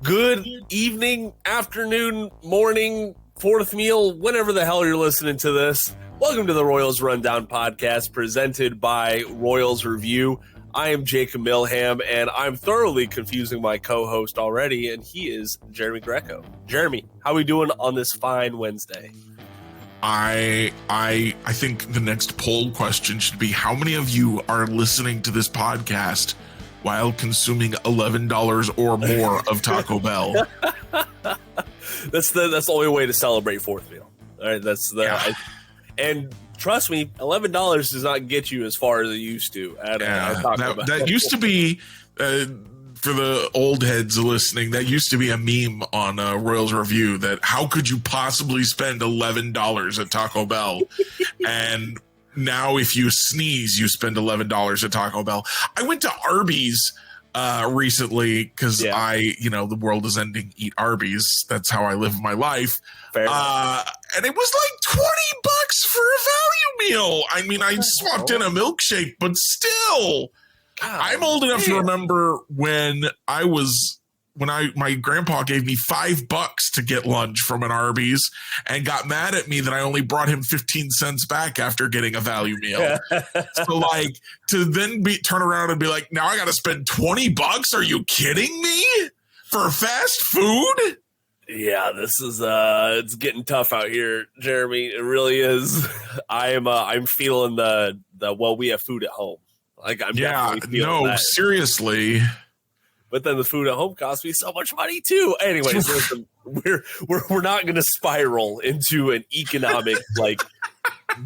Good evening, afternoon, morning, fourth meal, whenever the hell you're listening to this. Welcome to the Royals Rundown podcast presented by Royals Review. I am Jacob Milham, and I'm thoroughly confusing my co-host already, and he is Jeremy Greco. Jeremy, how are we doing on this fine Wednesday? I think the next poll question should be, how many of you are listening to this podcast while consuming $11 or more of Taco Bell? That's the only way to celebrate fourth meal. All right, and trust me, $11 does not get you as far as it used to. That used to be, for the old heads listening, that used to be a meme on Royals Review, that how could you possibly spend $11 at Taco Bell? And now if you sneeze, you spend $11 at Taco Bell. I went to Arby's recently because the world is ending. Eat Arby's. That's how I live my life. And it was like $20 for a value meal. I mean, I swapped in a milkshake, but still, I'm old enough to remember when my grandpa gave me $5 to get lunch from an Arby's and got mad at me that I only brought him 15 cents back after getting a value meal. So like to then turn around and be like, now I got to spend $20. Are you kidding me for fast food? Yeah, this is it's getting tough out here, Jeremy. It really is. I'm feeling the we have food at home. Like I'm definitely feeling that. Seriously. But then the food at home costs me so much money too. Anyways, listen, we're not going to spiral into an economic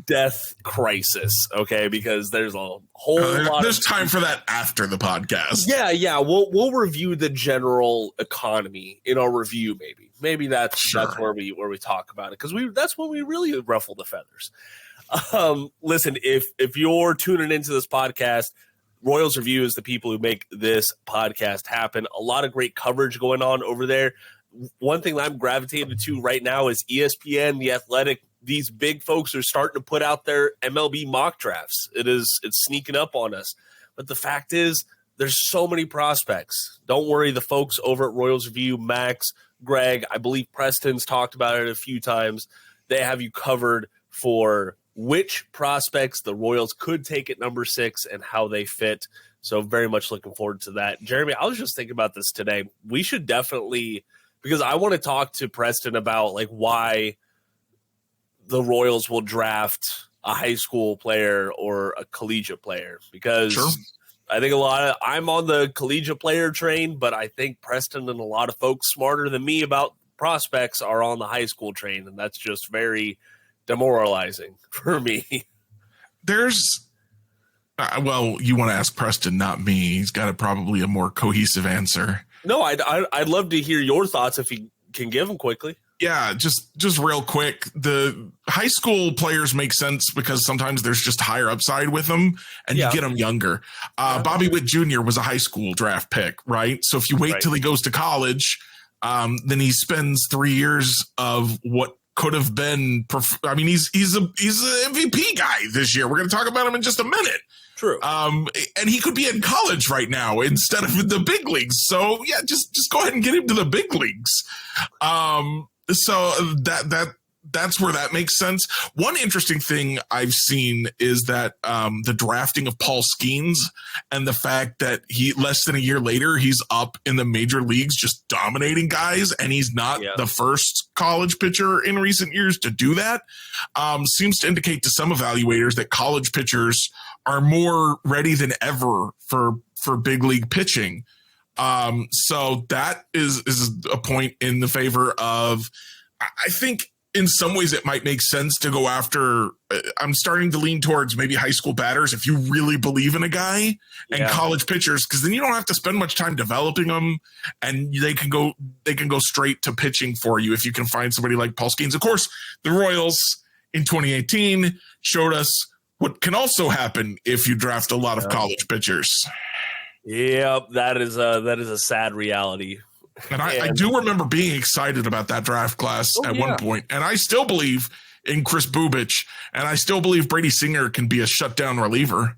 death crisis, okay? Because there's a whole lot. There's time for that after the podcast. Yeah. We'll review the general economy in our review. Maybe that's where we talk about it, because that's when we really ruffle the feathers. Listen, if you're tuning into this podcast, Royals Review is the people who make this podcast happen. A lot of great coverage going on over there. One thing that I'm gravitated to right now is ESPN, The Athletic. These big folks are starting to put out their MLB mock drafts. It's sneaking up on us. But the fact is, there's so many prospects. Don't worry, the folks over at Royals Review, Max, Greg, I believe Preston's talked about it a few times. They have you covered for which prospects the Royals could take at number 6 and how they fit. So very much looking forward to that. Jeremy, I was just thinking about this today. We should definitely, because I want to talk to Preston about why the Royals will draft a high school player or a collegiate player, because I think I'm on the collegiate player train, but I think Preston and a lot of folks smarter than me about prospects are on the high school train. And that's just very demoralizing for me. There's you want to ask Preston, not me. He's got probably a more cohesive answer. No, I'd love to hear your thoughts if you can give them quickly. Yeah, just real quick. The high school players make sense because sometimes there's just higher upside with them, and you get them younger. Bobby Witt Jr. was a high school draft pick, right? So if you wait till he goes to college, then he spends 3 years of what could have been. He's an MVP guy this year. We're going to talk about him in just a minute. True. And he could be in college right now instead of in the big leagues. So yeah, just go ahead and get him to the big leagues. So that's where that makes sense. One interesting thing I've seen is that the drafting of Paul Skeens and the fact that less than a year later, he's up in the major leagues just dominating guys, and he's not the first college pitcher in recent years to do that, seems to indicate to some evaluators that college pitchers are more ready than ever for big league pitching. So that is a point in the favor of, I think in some ways it might make sense to go after, I'm starting to lean towards maybe high school batters if you really believe in a guy, and college pitchers, because then you don't have to spend much time developing them, and they can go straight to pitching for you if you can find somebody like Paul Skeens. Of course, the Royals in 2018 showed us what can also happen if you draft a lot of college pitchers. Yep, that is a sad reality. And I do remember being excited about that draft class at one point, and I still believe in Chris Bubich, and I still believe Brady Singer can be a shutdown reliever.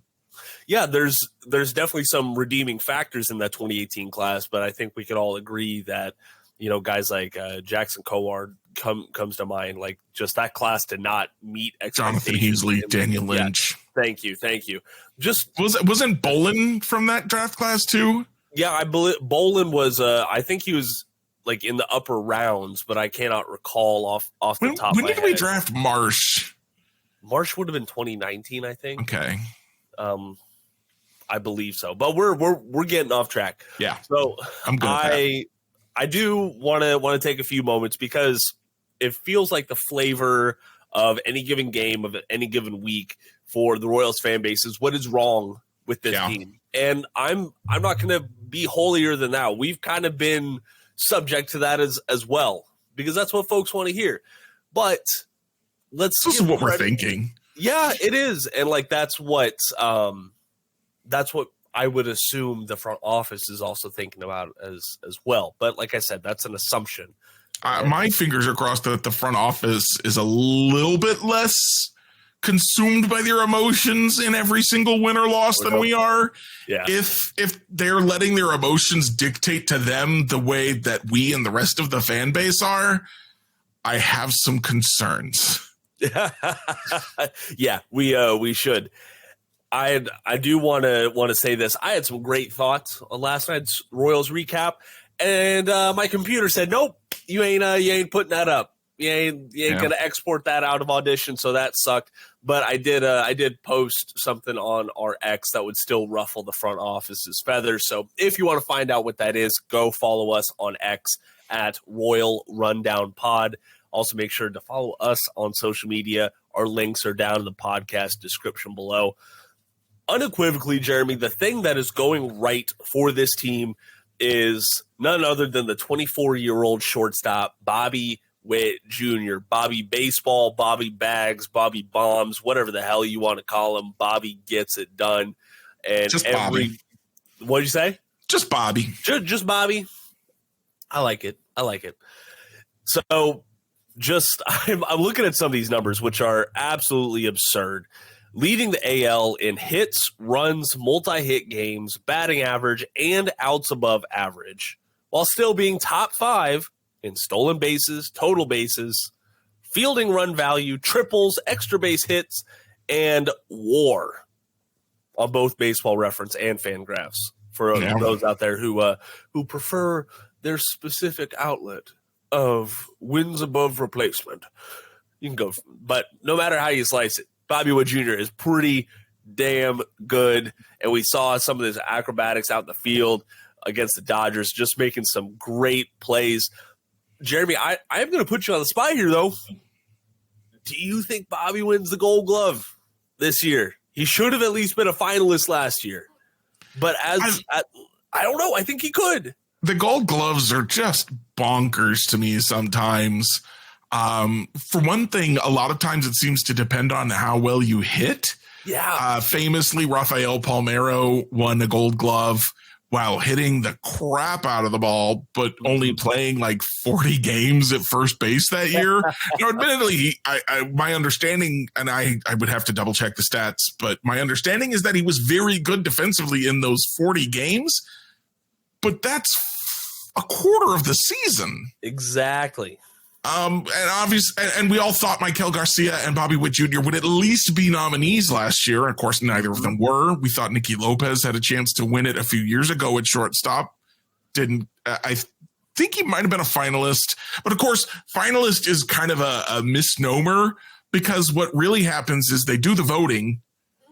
Yeah, there's definitely some redeeming factors in that 2018 class, but I think we could all agree that, guys like Jackson Coward comes to mind. Like, just that class did not meet expectations. Jonathan Heasley, Daniel Lynch. Thank you. Just wasn't Bolin from that draft class too? Yeah, I believe Bolin was. I think he was like in the upper rounds, but I cannot recall off the top. When did we draft Marsh? Marsh would have been 2019, I think. Okay. I believe so, but we're getting off track. Yeah. So I'm good. I do want to take a few moments because it feels like the flavor of any given game of any given week for the Royals fan base is what is wrong with this team. And I'm not going to be holier than thou. We've kind of been subject to that as well, because that's what folks want to hear. But this is what we're thinking. Yeah, it is. And like, that's what I would assume the front office is also thinking about as well. But like I said, that's an assumption. My fingers are crossed that the front office is a little bit less consumed by their emotions in every single win or loss than we are. Yeah. If they're letting their emotions dictate to them the way that we and the rest of the fan base are, I have some concerns. Yeah, we should. I do want to say this. I had some great thoughts on last night's Royals recap, and my computer said, "Nope, you ain't putting that up. You ain't gonna export that out of Audition." So that sucked. But I did post something on our X that would still ruffle the front office's feathers. So if you want to find out what that is, go follow us on X at Royal Rundown Pod. Also, make sure to follow us on social media. Our links are down in the podcast description below. Unequivocally, Jeremy, the thing that is going right for this team is none other than the 24-year-old shortstop, Bobby Witt Jr., Bobby Baseball, Bobby Bags, Bobby Bombs, whatever the hell you want to call him. Bobby gets it done. And just Bobby. What'd you say? Just Bobby. Just Bobby. I like it. So I'm looking at some of these numbers, which are absolutely absurd. Leading the AL in hits, runs, multi-hit games, batting average, and outs above average, while still being top 5 in stolen bases, total bases, fielding run value, triples, extra base hits, and WAR on both Baseball Reference and Fangraphs for those out there who prefer their specific outlet of wins above replacement. You can go, but no matter how you slice it, Bobby Witt Jr. is pretty damn good, and we saw some of his acrobatics out in the field against the Dodgers, just making some great plays. Jeremy, I am going to put you on the spot here, though. Do you think Bobby wins the Gold Glove this year? He should have at least been a finalist last year, but I don't know. I think he could. The Gold Gloves are just bonkers to me sometimes. For one thing, a lot of times it seems to depend on how well you hit. Yeah. Famously, Rafael Palmeiro won a Gold Glove while hitting the crap out of the ball, but only playing like 40 games at first base that year. Admittedly, my understanding, and I would have to double check the stats, but my understanding is that he was very good defensively in those 40 games, but that's a quarter of the season. Exactly. And we all thought Maikel Garcia and Bobby Witt Jr. would at least be nominees last year. Of course, neither of them were. We thought Nicky Lopez had a chance to win it a few years ago at shortstop. Didn't. I think he might have been a finalist. But of course, finalist is kind of a misnomer, because what really happens is they do the voting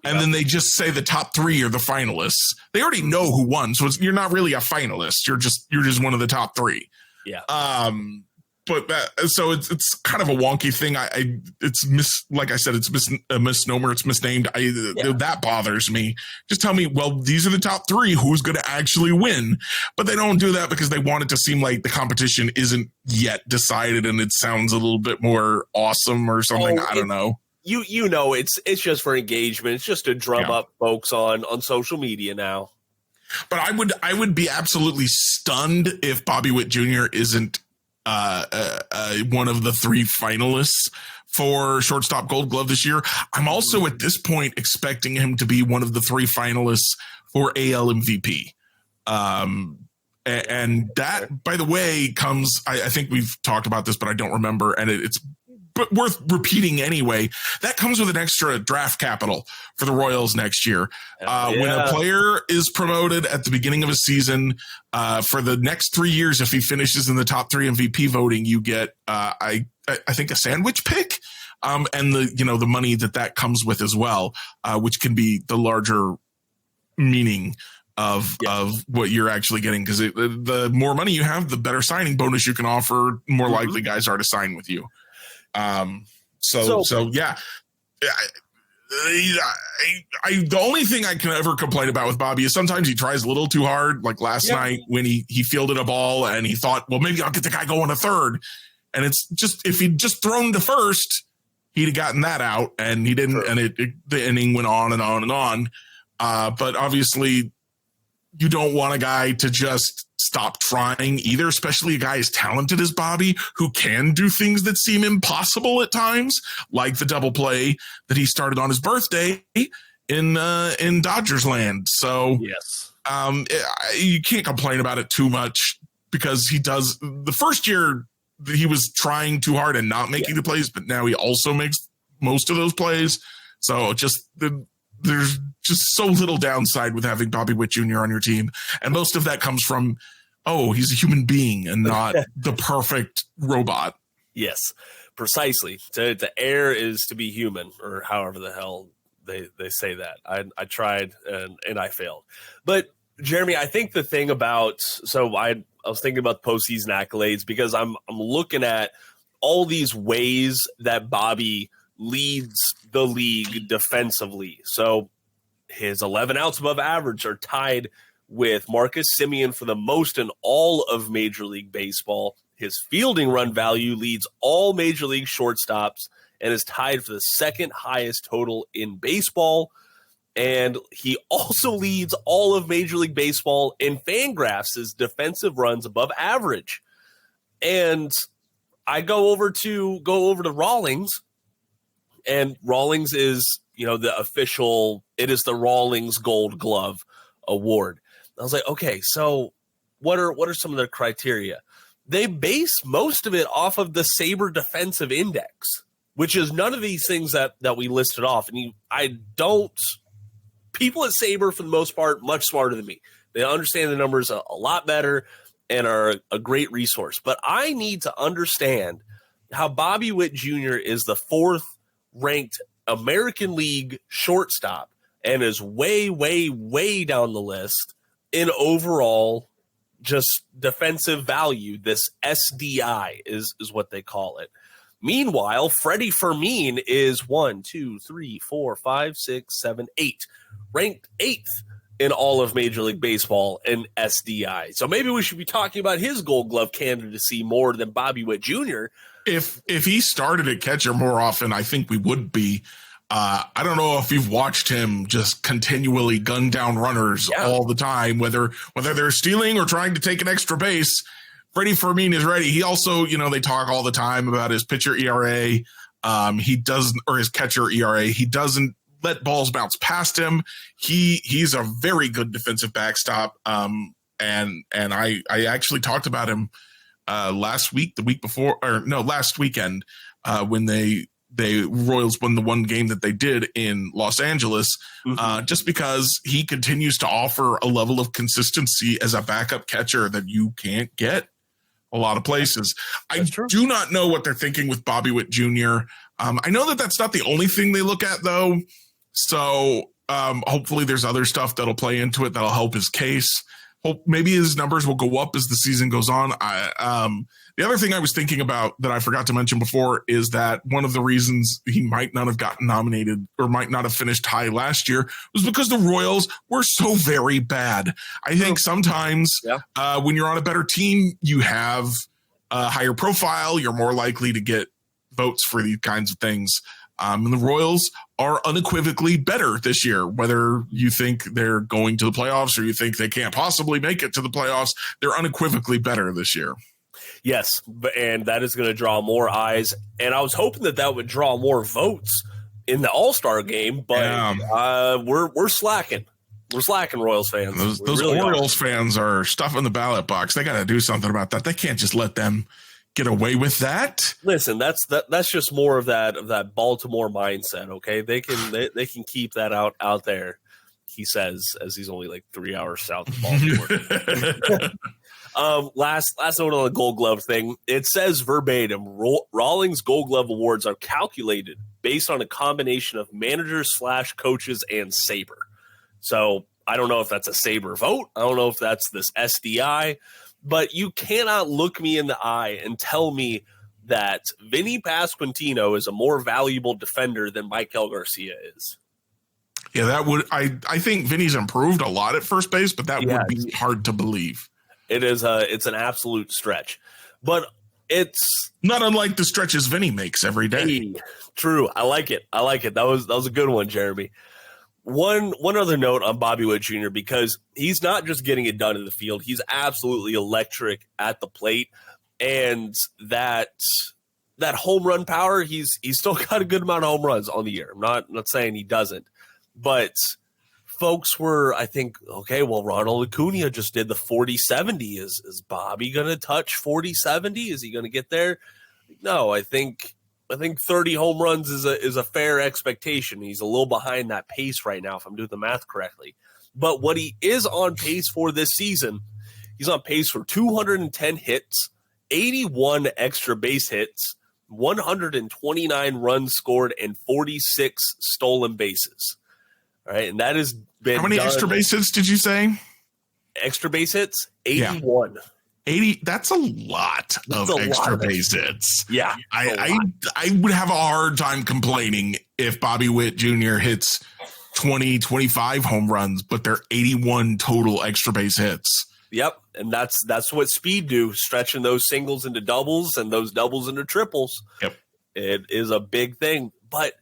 and then they just say the top 3 are the finalists. They already know who won. So you're not really a finalist. You're just one of the top 3. Yeah. But so it's kind of a wonky thing. Like I said, it's a misnomer. It's misnamed. That bothers me. Just tell me, well, these are the top 3. Who's going to actually win? But they don't do that because they want it to seem like the competition isn't yet decided, and it sounds a little bit more awesome or something. I don't know. It's just for engagement. It's just to drum up folks on social media now. But I would be absolutely stunned if Bobby Witt Jr. isn't one of the 3 finalists for shortstop Gold Glove this year. I'm also at this point expecting him to be one of the 3 finalists for AL MVP. And that, by the way, comes, I think we've talked about this, but I don't remember. And it's worth repeating anyway. That comes with an extra draft capital for the Royals next year. When a player is promoted at the beginning of a season, for the next 3 years, if he finishes in the top 3 MVP voting, you get, I think, a sandwich pick. And the money that comes with as well, which can be the larger meaning of what you're actually getting, because the more money you have, the better signing bonus you can offer, more likely guys are to sign with you. So yeah. The only thing I can ever complain about with Bobby is sometimes he tries a little too hard. Like last night when he fielded a ball and he thought, well, maybe I'll get the guy going to third. And it's just, if he'd just thrown to first, he'd have gotten that out, and he didn't. Sure. And the inning went on and on and on. But obviously, you don't want a guy to just stop trying either, especially a guy as talented as Bobby, who can do things that seem impossible at times, like the double play that he started on his birthday in Dodgers land. So yes, you can't complain about it too much, because he does. The first year he was trying too hard and not making the plays, but now he also makes most of those plays. So there's just so little downside with having Bobby Witt Jr. on your team. And most of that comes from, he's a human being and not the perfect robot. Yes, precisely. To err is to be human, or however the hell they say that. I tried and I failed. But Jeremy, I think the thing about, I was thinking about the postseason accolades, because I'm looking at all these ways that Bobby leads the league defensively. So his 11 outs above average are tied with Marcus Semien for the most in all of Major League Baseball. His fielding run value leads all Major League shortstops and is tied for the second highest total in baseball. And he also leads all of Major League Baseball in Fangraphs' defensive runs above average. And I go over to Rawlings, and Rawlings is, the official, it is the Rawlings Gold Glove Award. I was like, okay, so what are some of their criteria? They base most of it off of the Sabre Defensive Index, which is none of these things that we listed off. And people at Sabre, for the most part, much smarter than me. They understand the numbers a lot better and are a great resource. But I need to understand how Bobby Witt Jr. is the 4th ranked American League shortstop and is way, way, way down the list in overall just defensive value. This SDI is what they call it. Meanwhile, Freddie Fermin is 1, 2, 3, 4, 5, 6, 7, 8, ranked 8th in all of Major League Baseball in SDI. So maybe we should be talking about his Gold Glove candidacy more than Bobby Witt Jr. If he started at catcher more often, I think we would be. I don't know if you've watched him just continually gun down runners all the time, whether they're stealing or trying to take an extra base. Freddie Fermin is ready. He also, they talk all the time about his pitcher ERA. He doesn't, or his catcher ERA. He doesn't let balls bounce past him. He's a very good defensive backstop. And I actually talked about him last weekend when the Royals won the one game that they did in Los Angeles, just because he continues to offer a level of consistency as a backup catcher that you can't get a lot of places. I do not know what they're thinking with Bobby Witt Jr. I know that that's not the only thing they look at, though. So hopefully there's other stuff that'll play into it that'll help his case. Maybe his numbers will go up as the season goes on. The other thing I was thinking about that I forgot to mention before is that one of the reasons he might not have gotten nominated or might not have finished high last year was because the Royals were so very bad. I think sometimes when you're on a better team, you have a higher profile. You're more likely to get votes for these kinds of things. And the Royals are unequivocally better this year, whether you think they're going to the playoffs or you think they can't possibly make it to the playoffs. They're unequivocally better this year. Yes, and that is going to draw more eyes. And I was hoping that would draw more votes in the All-Star game, but we're slacking. We're slacking, Royals fans. Those really Orioles fans are stuffing the ballot box. They got to do something about that. They can't just let them get away with that. Listen, that's just more of that Baltimore mindset. Okay, they can keep that out there. He says, as he's only like 3 hours south of Baltimore. Last note on the Gold Glove thing. It says verbatim: Rawlings Gold Glove awards are calculated based on a combination of managers / coaches and Sabre. So I don't know if that's a Sabre vote. I don't know if that's this SDI, but you cannot look me in the eye and tell me that Vinny Pasquantino is a more valuable defender than Michael Garcia is. Yeah, that would I think Vinny's improved a lot at first base, but that would be hard to believe. It is it's an absolute stretch. But it's not unlike the stretches Vinny makes every day. Hey, true. I like it. That was a good one, Jeremy. One other note on Bobby Witt Jr., because he's not just getting it done in the field. He's absolutely electric at the plate. And that home run power, he's still got a good amount of home runs on the year. I'm not saying he doesn't. But folks were, I think, okay, well, Ronald Acuna just did the 40-70. Is Bobby going to touch 40-70? Is he going to get there? No, I think 30 home runs is a fair expectation. He's a little behind that pace right now, if I'm doing the math correctly. But what he is on pace for this season, he's on pace for 210 hits, 81 extra base hits, 129 runs scored, and 46 stolen bases. All right, and that has been how many extra base hits did you say? Extra base hits? 81. Yeah. 80, that's a lot of extra base hits. Yeah. I would have a hard time complaining if Bobby Witt Jr. hits 20, 25 home runs, but they're 81 total extra base hits. Yep. And that's what speed do, stretching those singles into doubles and those doubles into triples. Yep. It is a big thing. But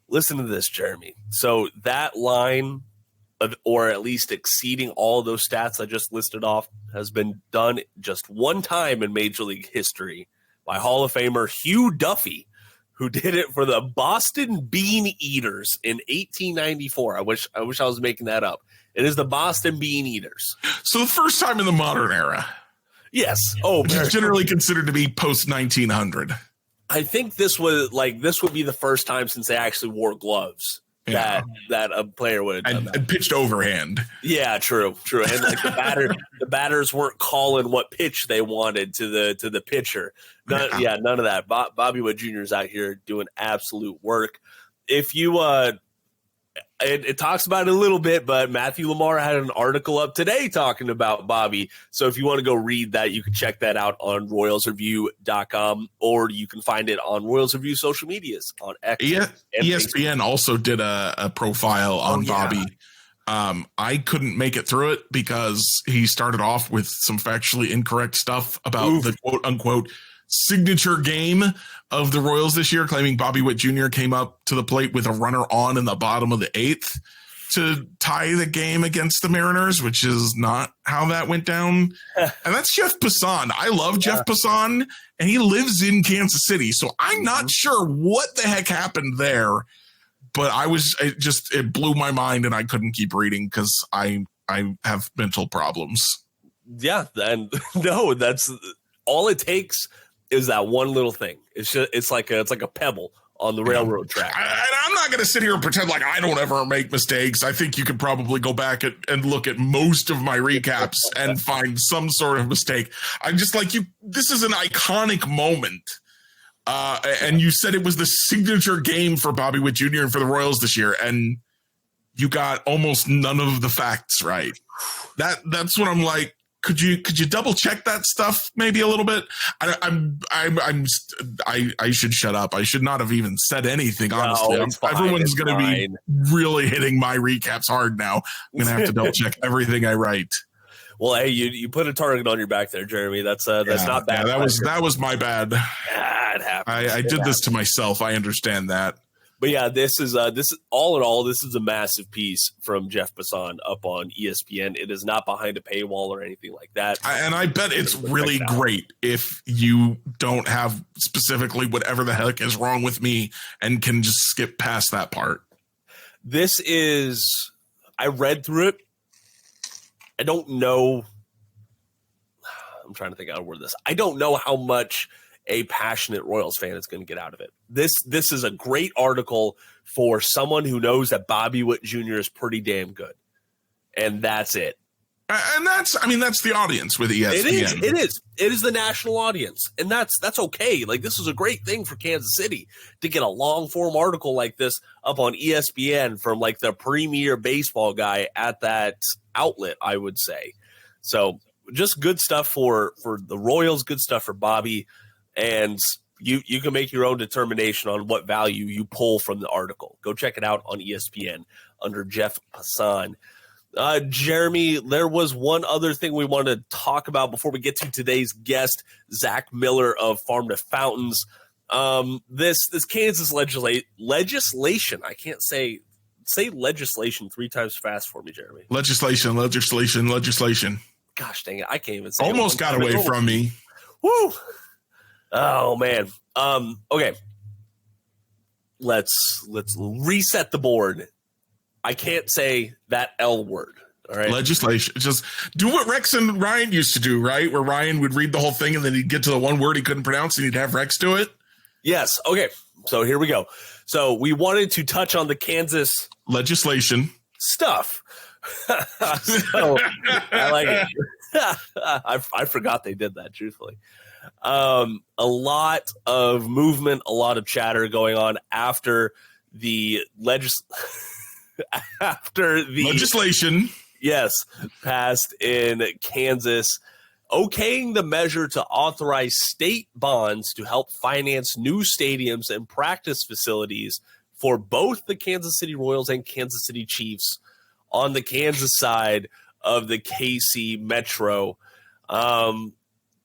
listen to this, Jeremy. So that line of, or at least exceeding all of those stats I just listed off, has been done just one time in Major League history by Hall of Famer Hugh Duffy, who did it for the Boston Bean Eaters in 1894. I wish I was making that up. It is the Boston Bean Eaters. So the first time in the modern era. Yes. Oh, which is generally considered to be post 1900. I think this would be the first time since they actually wore gloves. Yeah. That a player would have done that. And pitched overhand. Yeah, true. And like the batters weren't calling what pitch they wanted to the pitcher. None of that. Bobby Witt Jr. is out here doing absolute work. If you it talks about it a little bit, but Matthew Lamar had an article up today talking about Bobby. So if you want to go read that, you can check that out on RoyalsReview.com, or you can find it on Royals Review social medias on X. ESPN also did a profile on Bobby. I couldn't make it through it because he started off with some factually incorrect stuff about the quote unquote signature game of the Royals this year, claiming Bobby Witt Jr. came up to the plate with a runner on in the bottom of the 8th to tie the game against the Mariners, which is not how that went down. And that's Jeff Passan. I love Jeff Passan, and he lives in Kansas City, so I'm not sure what the heck happened there. But it blew my mind, and I couldn't keep reading because I have mental problems. Yeah, and no, that's all it takes. Is that one little thing? It's like a pebble on the railroad track. I'm not going to sit here and pretend like I don't ever make mistakes. I think you could probably go back and look at most of my recaps and find some sort of mistake. I'm just like you. This is an iconic moment, and you said it was the signature game for Bobby Witt Jr. and for the Royals this year, and you got almost none of the facts right. That's what I'm like. Could you double check that stuff maybe a little bit? I should shut up. I should not have even said anything. Honestly, everyone's going to be really hitting my recaps hard now. I'm going to have to double check everything I write. Well, hey, you put a target on your back there, Jeremy. That's not bad. Yeah, that was my bad. Yeah, it happens. I did this to myself. I understand that. But yeah, this is all in all, this is a massive piece from Jeff Passan up on ESPN. It is not behind a paywall or anything like that. And I bet it's really great if you don't have specifically whatever the heck is wrong with me and can just skip past that part. This is, I read through it. I don't know. I'm trying to think how to word this. I don't know how much a passionate Royals fan is going to get out of it. This is a great article for someone who knows that Bobby Witt Jr. is pretty damn good. And that's it. And that's the audience with ESPN. It is the national audience. And that's okay. Like, this is a great thing for Kansas City to get a long form article like this up on ESPN from like the premier baseball guy at that outlet, I would say. So just good stuff for the Royals, good stuff for Bobby. And you can make your own determination on what value you pull from the article. Go check it out on ESPN under Jeff Passan. Jeremy, there was one other thing we wanted to talk about before we get to today's guest, Zac Miller of Farm to Fountains. This Kansas legislation. I can't say legislation 3 times fast for me, Jeremy. Legislation. Gosh dang it, I can't even say. Almost got away from me. Woo! Oh man. Okay. Let's reset the board. I can't say that L word. All right. Legislation. Just do what Rex and Ryan used to do, right? Where Ryan would read the whole thing and then he'd get to the one word he couldn't pronounce and he'd have Rex do it. Yes. Okay. So here we go. So we wanted to touch on the Kansas legislation stuff. So I like it. I forgot they did that, truthfully. A lot of movement, a lot of chatter going on after the legislation, yes, passed in Kansas, okaying the measure to authorize state bonds to help finance new stadiums and practice facilities for both the Kansas City Royals and Kansas City Chiefs on the Kansas side of the KC Metro.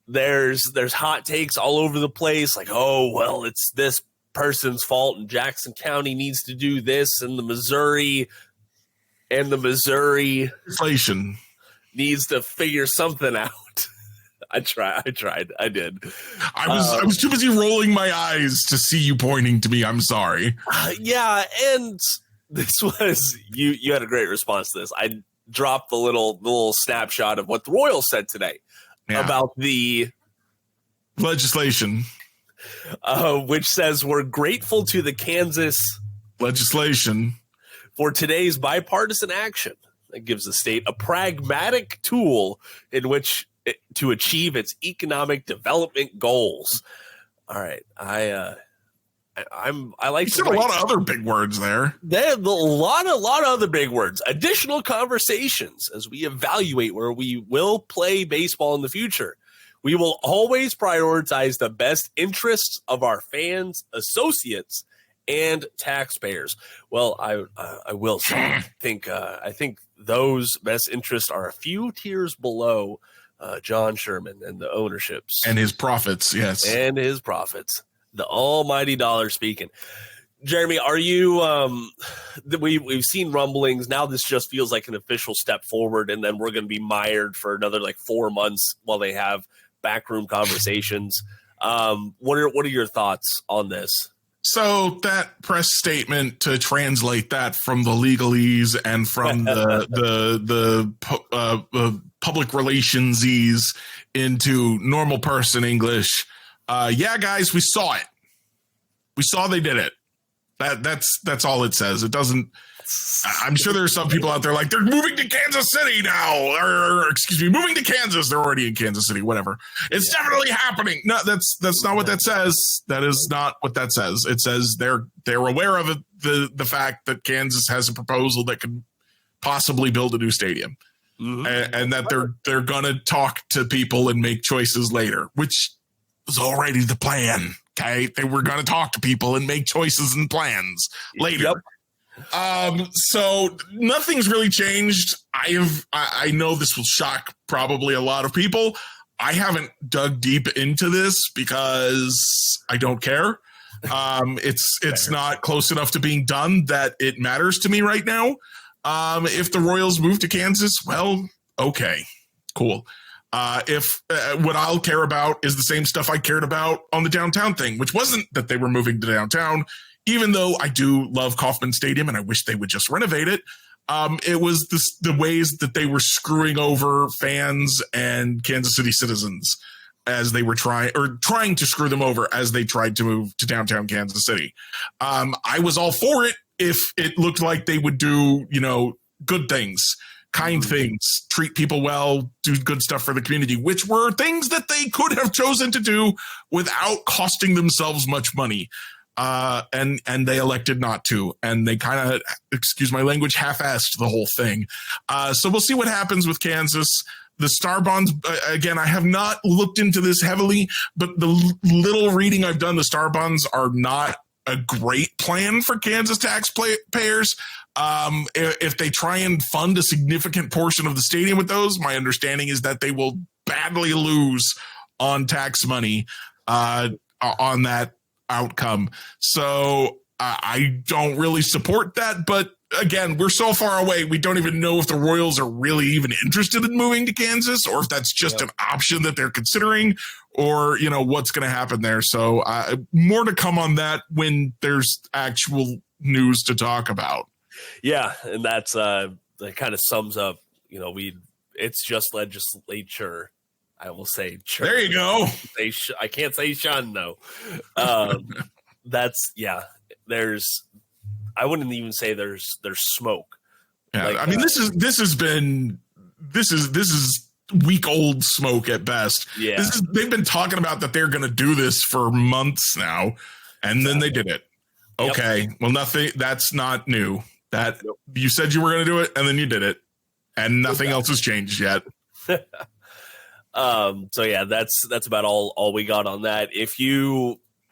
There's hot takes all over the place, like, oh, well, it's this person's fault and Jackson County needs to do this, and the Missouri inflation needs to figure something out. I did. I was too busy rolling my eyes to see you pointing to me. I'm sorry. Yeah, and this was you had a great response to this. I dropped the little snapshot of what the Royals said today about the legislation, which says we're grateful to the Kansas legislation for today's bipartisan action that gives the state a pragmatic tool in which to achieve its economic development goals. All right, I like. You said a lot of other big words there. There's a lot of other big words. Additional conversations as we evaluate where we will play baseball in the future. We will always prioritize the best interests of our fans, associates, and taxpayers. Well, I will say, I think those best interests are a few tiers below John Sherman and the ownerships and his profits. Yes, and his profits. The almighty dollar speaking. Jeremy, are you we've seen rumblings. Now this just feels like an official step forward, and then we're going to be mired for another 4 months while they have backroom conversations. What are your thoughts on this? So that press statement, to translate that from the legalese and from the public relationsies into normal person English. Yeah, guys, we saw it. We saw they did it. That's all it says. It doesn't. I'm sure there are some people out there like, they're moving to Kansas City now, or excuse me, moving to Kansas. They're already in Kansas City. Whatever. It's definitely happening. No, that's not what that says. That is not what that says. It says they're aware of the fact that Kansas has a proposal that could possibly build a new stadium, and that they're gonna talk to people and make choices later, which was already the plan. Okay, they were gonna talk to people and make choices and plans later. Yep. So nothing's really changed. I know this will shock probably a lot of people. I haven't dug deep into this because I don't care. It's not close enough to being done that it matters to me right now. If the Royals move to Kansas, well, okay, cool. If what I'll care about is the same stuff I cared about on the downtown thing, which wasn't that they were moving to downtown, even though I do love Kauffman Stadium and I wish they would just renovate it. It was the ways that they were screwing over fans and Kansas City citizens as they were trying to screw them over as they tried to move to downtown Kansas City. I was all for it if it looked like they would do, good things, kind things, treat people well, do good stuff for the community, which were things that they could have chosen to do without costing themselves much money. And they elected not to, and they kind of, excuse my language, half-assed the whole thing. So we'll see what happens with Kansas. The Star Bonds, again, I have not looked into this heavily, but the little reading I've done, the Star Bonds are not a great plan for Kansas taxpayers. If they try and fund a significant portion of the stadium with those, my understanding is that they will badly lose on tax money on that outcome. So I don't really support that, but again, we're so far away, we don't even know if the Royals are really even interested in moving to Kansas, or if that's just an option that they're considering, or what's going to happen there. So more to come on that when there's actual news to talk about. Yeah, and that's that kind of sums up, it's just legislature. I will say church. There you go. I can't say shun though. I wouldn't even say there's smoke. Yeah, this is week old smoke at best. Yeah, they've been talking about that they're going to do this for months now, and then they did it. Okay, well, nothing. That's not new. That you said you were going to do it, and then you did it, and nothing else has changed yet. So yeah, that's about all we got on that.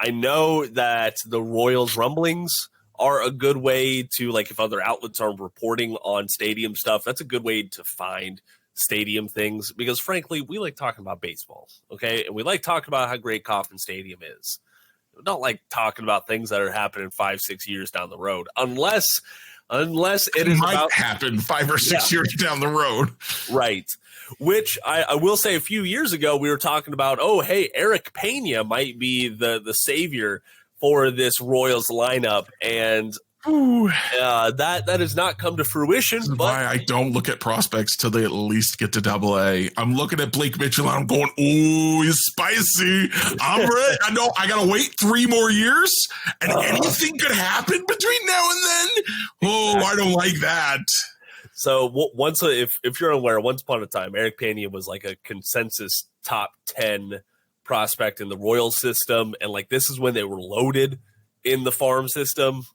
I know that the Royals rumblings are a good way to, if other outlets are reporting on stadium stuff, that's a good way to find stadium things, because frankly, we like talking about baseball. Okay. And we like talking about how great Kauffman Stadium is. We don't like talking about things that are happening 5-6 years down the road, unless it is might happen 5 or 6 years down the road. Right. Which I will say, a few years ago, we were talking about, Eric Pena might be the savior for this Royals lineup. And that has not come to fruition. This is why I don't look at prospects till they at least get to AA. I'm looking at Blake Mitchell and I'm going, ooh, he's spicy. I'm ready. I know I got to wait 3 more years and anything could happen between now and then. Oh, exactly. I don't like that. So if you're aware, once upon a time, Eric Pena was like a consensus top 10 prospect in the Royals system. And this is when they were loaded in the farm system.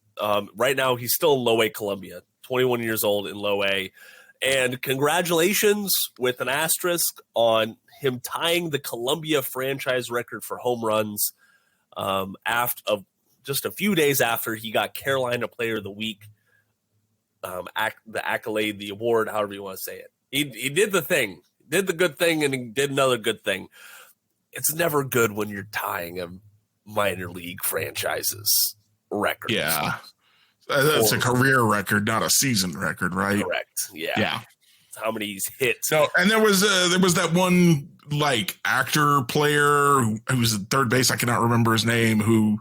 Right now, he's still in low A Columbia, 21 years old in low A. And congratulations with an asterisk on him tying the Columbia franchise record for home runs after just a few days after he got Carolina Player of the Week. The accolade, the award, however you want to say it. He did the thing, did the good thing, and he did another good thing. It's never good when you're tying a minor league franchise's record. Yeah. That's a career record, not a season record, right? Correct. Yeah. Yeah. How many he's hit. So, and there was that one actor player who was at third base. I cannot remember his name, who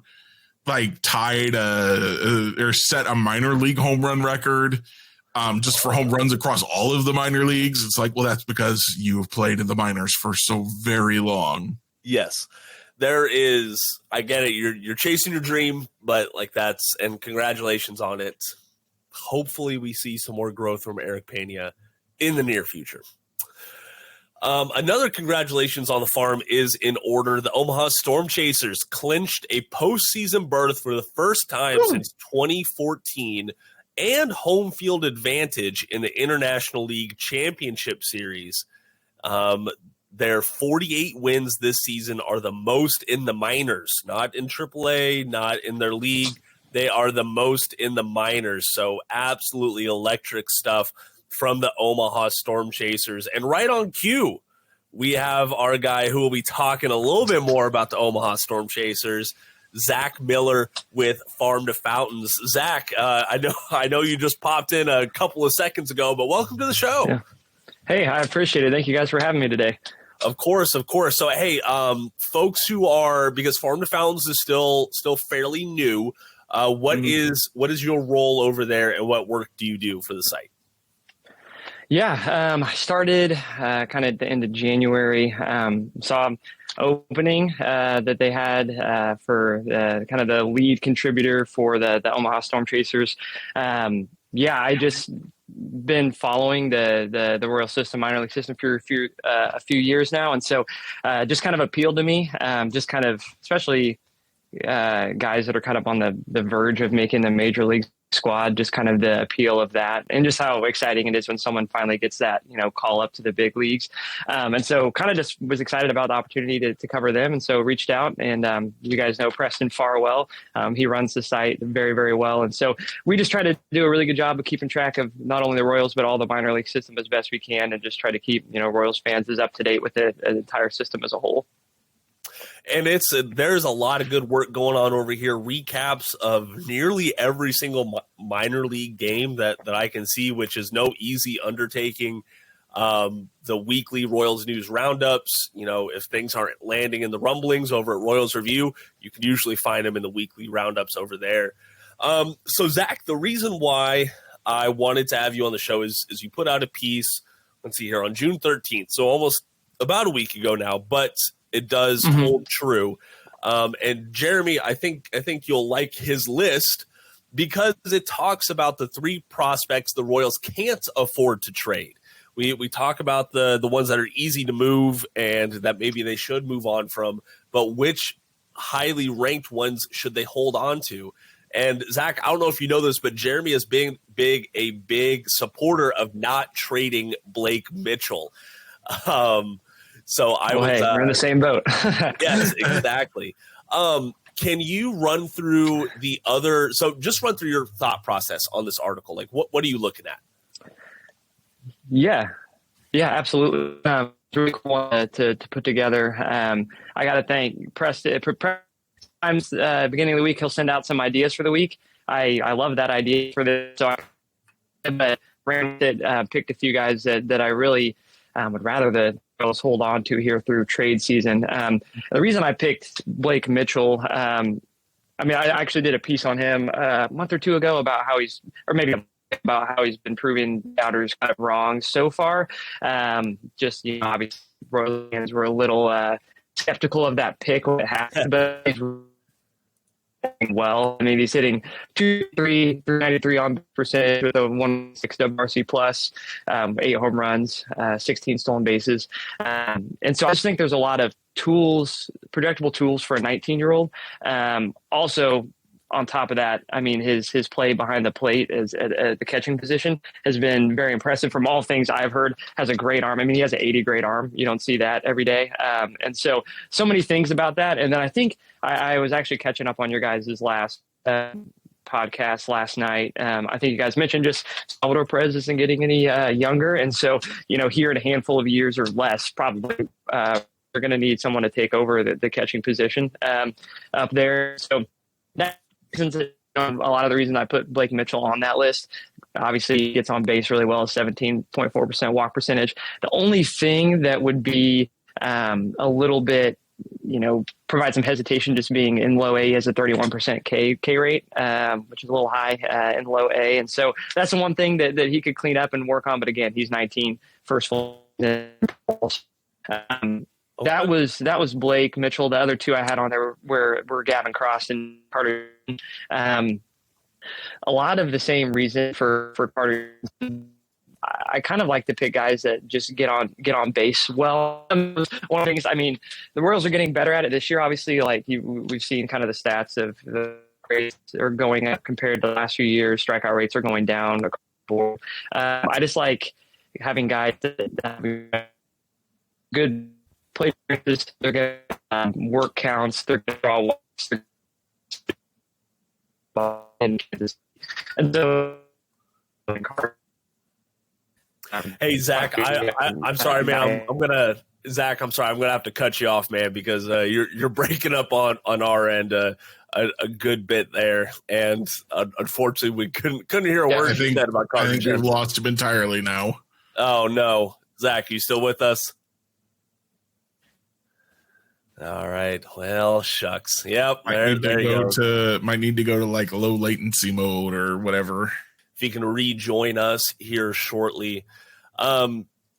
tied or set a minor league home run record just for home runs across all of the minor leagues. It's that's because you have played in the minors for so very long. Yes, there is. I get it. You're chasing your dream, but and congratulations on it. Hopefully we see some more growth from Eric Pena in the near future. Another congratulations on the farm is in order. The Omaha Storm Chasers clinched a postseason berth for the first time since 2014 and home field advantage in the International League Championship Series. Their 48 wins this season are the most in the minors, not in AAA, not in their league. They are the most in the minors. So absolutely electric stuff from the Omaha Storm Chasers. And right on cue, we have our guy who will be talking a little bit more about the Omaha Storm Chasers, Zac Miller with Farm to Fountains. Zac, I know you just popped in a couple of seconds ago, but welcome to the show. Yeah. Hey, I appreciate it. Thank you guys for having me today. Of course. So, hey, folks because Farm to Fountains is still fairly new. What is your role over there, and what work do you do for the site? Yeah, I started kind of at the end of January. Saw an opening that they had for kind of the lead contributor for the Omaha Storm Chasers. I just been following the Royal system, minor league system for a few years now, and so just kind of appealed to me. Just kind of, especially guys that are kind of on the verge of making the major league squad, just kind of the appeal of that, and just how exciting it is when someone finally gets that, call up to the big leagues. And so kind of just was excited about the opportunity to cover them. And so reached out, and you guys know Preston Farwell. He runs the site very, very well. And so we just try to do a really good job of keeping track of not only the Royals, but all the minor league system as best we can, and just try to keep, Royals fans as up to date with the entire system as a whole. And there's a lot of good work going on over here. Recaps of nearly every single minor league game that I can see, which is no easy undertaking. The weekly Royals news roundups, if things aren't landing in the rumblings over at Royals Review, you can usually find them in the weekly roundups over there. So Zac, the reason why I wanted to have you on the show is you put out a piece, let's see here, on June 13th. So almost about a week ago now, but it does hold true. And Jeremy, I think you'll like his list because it talks about the three prospects the Royals can't afford to trade. We talk about the ones that are easy to move and that maybe they should move on from, but which highly ranked ones should they hold on to? And Zac, I don't know if you know this, but Jeremy has been a big supporter of not trading Blake Mitchell. So we're in the same boat. Yes, exactly. Can you run through just run through your thought process on this article? Like what are you looking at? Yeah, absolutely. Really cool to put together. I got to thank Preston. Times beginning of the week, he'll send out some ideas for the week. I love that idea for this. So I picked a few guys that I really would rather the Royals hold on to here through trade season. The reason I picked Blake Mitchell, I actually did a piece on him a month or two ago about how he's been proving doubters kind of wrong so far. Obviously Royals fans were a little skeptical of that pick when it happened, but he's well. He's hitting 393 on percentage with a 1.6 WRC plus, 8 home runs, 16 stolen bases. And so I just think there's a lot of projectable tools for a 19-year-old. Also, on top of that, his play behind the plate at the catching position has been very impressive from all things I've heard. Has a great arm. He has an 80 grade arm. You don't see that every day. And so many things about that. And then I think I was actually catching up on your guys' last podcast last night. I think you guys mentioned just Salvador Perez isn't getting any younger. And so, here in a handful of years or less, probably we're going to need someone to take over the catching position up there. So that a lot of the reason I put Blake Mitchell on that list. Obviously, he gets on base really well, 17.4% walk percentage. The only thing that would be a little bit, provide some hesitation just being in low A as a 31% K rate, which is a little high in low A. And so that's the one thing that he could clean up and work on. But again, he's 19, first full. That was Blake Mitchell. The other two I had on there were Gavin Cross and Carter. A lot of the same reason for Carter. I kind of like to pick guys that just get on base well. One of the things, the Royals are getting better at it this year. Obviously, we've seen kind of the stats of the rates are going up compared to the last few years. Strikeout rates are going down. I just like having guys that have good play practice. They're going to work counts. They're going to draw walks. And so, hey Zac, I'm sorry, man. I'm gonna Zach, I'm sorry, I'm gonna have to cut you off, man, because you're breaking up on our end a good bit there, and unfortunately, we couldn't hear a word you said about Carter. I think we've lost him entirely now. Oh no, Zach, you still with us? All right. Well, shucks. Yep. There you go. Might need to go to like low latency mode or whatever. If you can rejoin us here shortly,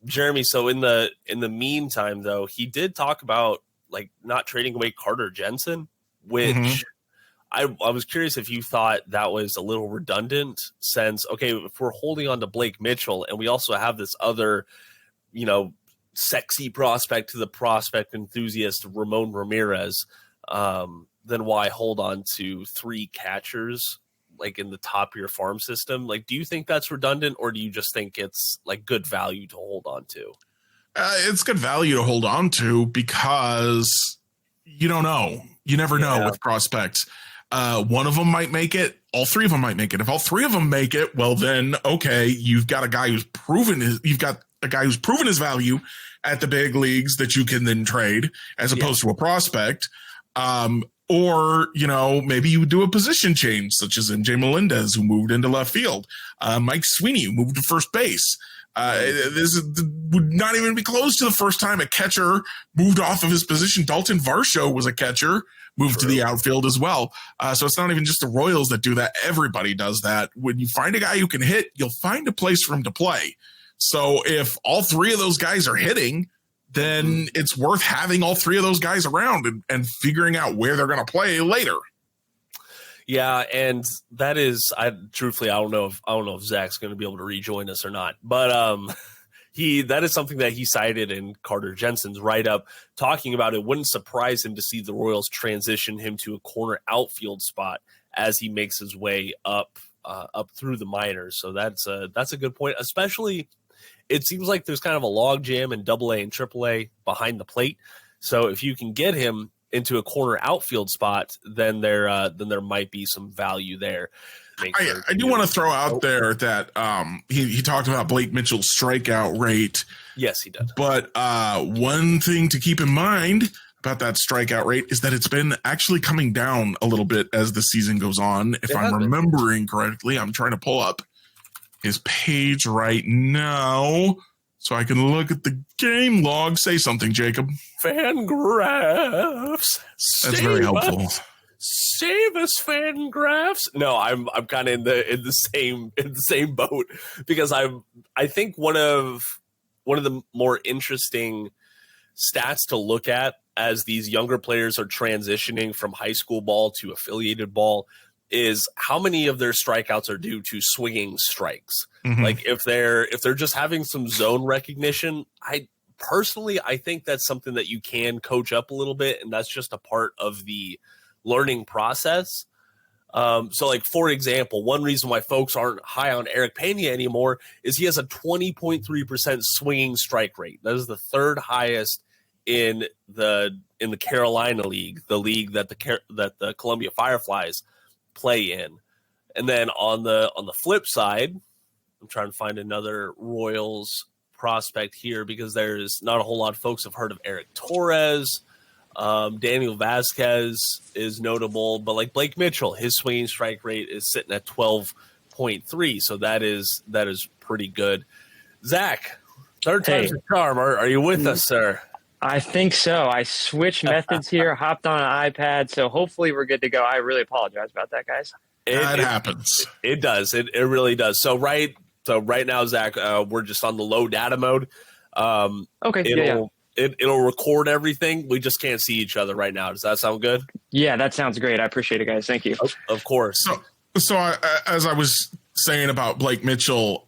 Jeremy. So in the meantime, though, he did talk about like not trading away Carter Jensen, which I was curious if you thought that was a little redundant. Since okay, if we're holding on to Blake Mitchell and we also have this other, sexy prospect to the prospect enthusiast Ramon Ramirez, then why hold on to 3 catchers like in the top of your farm system? Like, do you think that's redundant, or do you just think it's like good value to hold on to? It's good value to hold on to because you don't know. You never know with prospects. One of them might make it. All 3 of them might make it. If all 3 of them make it, well then, okay, you've got a guy who's proven his value at the big leagues that you can then trade as opposed to a prospect. Or, maybe you do a position change, such as MJ Melendez, who moved into left field. Mike Sweeney, who moved to first base. This would not even be close to the first time a catcher moved off of his position. Dalton Varsho was a catcher, moved to the outfield as well. So it's not even just the Royals that do that. Everybody does that. When you find a guy who can hit, you'll find a place for him to play. So if all 3 of those guys are hitting, then it's worth having all 3 of those guys around and figuring out where they're going to play later. Yeah, and that is, I don't know if Zach's going to be able to rejoin us or not, but that is something that he cited in Carter Jensen's write-up, talking about it wouldn't surprise him to see the Royals transition him to a corner outfield spot as he makes his way up through the minors. So that's a good point, especially. It seems like there's kind of a log jam in AA and AAA behind the plate. So if you can get him into a corner outfield spot, then there might be some value there. I do want to throw out there that he talked about Blake Mitchell's strikeout rate. Yes, he did. But one thing to keep in mind about that strikeout rate is that it's been actually coming down a little bit as the season goes on. If I'm remembering correctly, I'm trying to pull up his page right now so I can look at the game log. Say something, Jacob. Fangraphs. That's very helpful. Save us, Fangraphs. No, I'm kind of in the same boat, because I think one of the more interesting stats to look at as these younger players are transitioning from high school ball to affiliated ball is how many of their strikeouts are due to swinging strikes. Like if they're just having some zone recognition, I think that's something that you can coach up a little bit, and that's just a part of the learning process. So like, for example, one reason why folks aren't high on Eric Pena anymore is he has a 20.3% swinging strike rate. That is the 3rd highest in the Carolina League, the league that the Columbia Fireflies play in. And then on the flip side, I'm trying to find another Royals prospect here, because there's not a whole lot of folks have heard of Eric Torres. Daniel Vasquez is notable, but like Blake Mitchell, his swinging strike rate is sitting at 12.3. So that is pretty good. Zach, third time's a charm. Are you with us, sir? I think so. I switched methods here, hopped on an iPad, so hopefully we're good to go. I really apologize about that, guys. It happens. It does. It really does. So right now, Zach, we're just on the low data mode. Okay. It'll record everything. We just can't see each other right now. Does that sound good? Yeah, that sounds great. I appreciate it, guys. Thank you. Of course. So as I was saying about Blake Mitchell,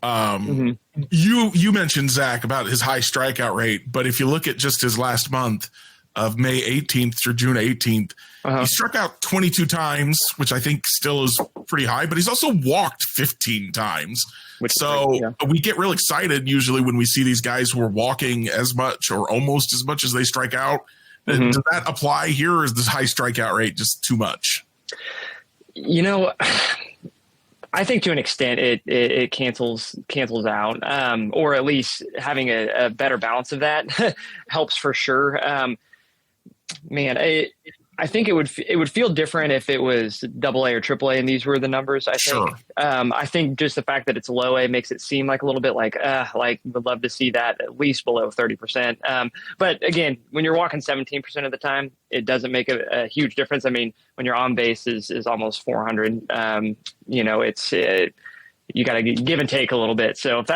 you mentioned, Zach, about his high strikeout rate, but if you look at just his last month of May 18th through June 18th, he struck out 22 times, which I think still is pretty high, but he's also walked 15 times. We get real excited usually when we see these guys who are walking as much or almost as much as they strike out. Does that apply here, or is this high strikeout rate just too much? I think to an extent it cancels out, or at least having a better balance of that helps for sure. I think it would feel different if it was AA or AAA and these were the numbers. I think. Sure. I think just the fact that it's low A makes it seem like a little bit like would love to see that at least below 30%. But again, when you're walking 17% of the time, it doesn't make a huge difference. I mean, when your on base is almost 400, you got to give and take a little bit. So if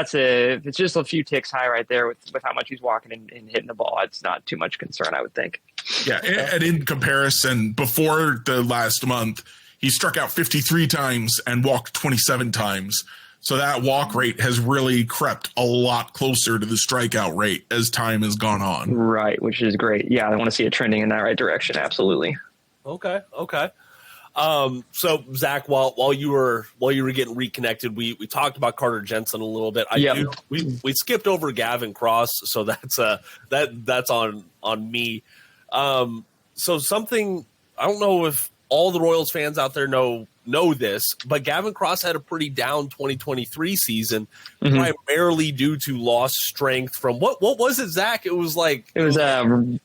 it's just a few ticks high right there with how much he's walking and hitting the ball, it's not too much concern, I would think. Yeah, and in comparison, before the last month, he struck out 53 times and walked 27 times. So that walk rate has really crept a lot closer to the strikeout rate as time has gone on. Right, which is great. Yeah, I want to see it trending in that right direction. Absolutely. Okay. So Zach, while you were getting reconnected, we talked about Carter Jensen a little bit. We skipped over Gavin Cross, so that's on me. So something, I don't know if all the Royals fans out there know this, but Gavin Cross had a pretty down 2023 season, primarily due to lost strength from what was it, Zach? It was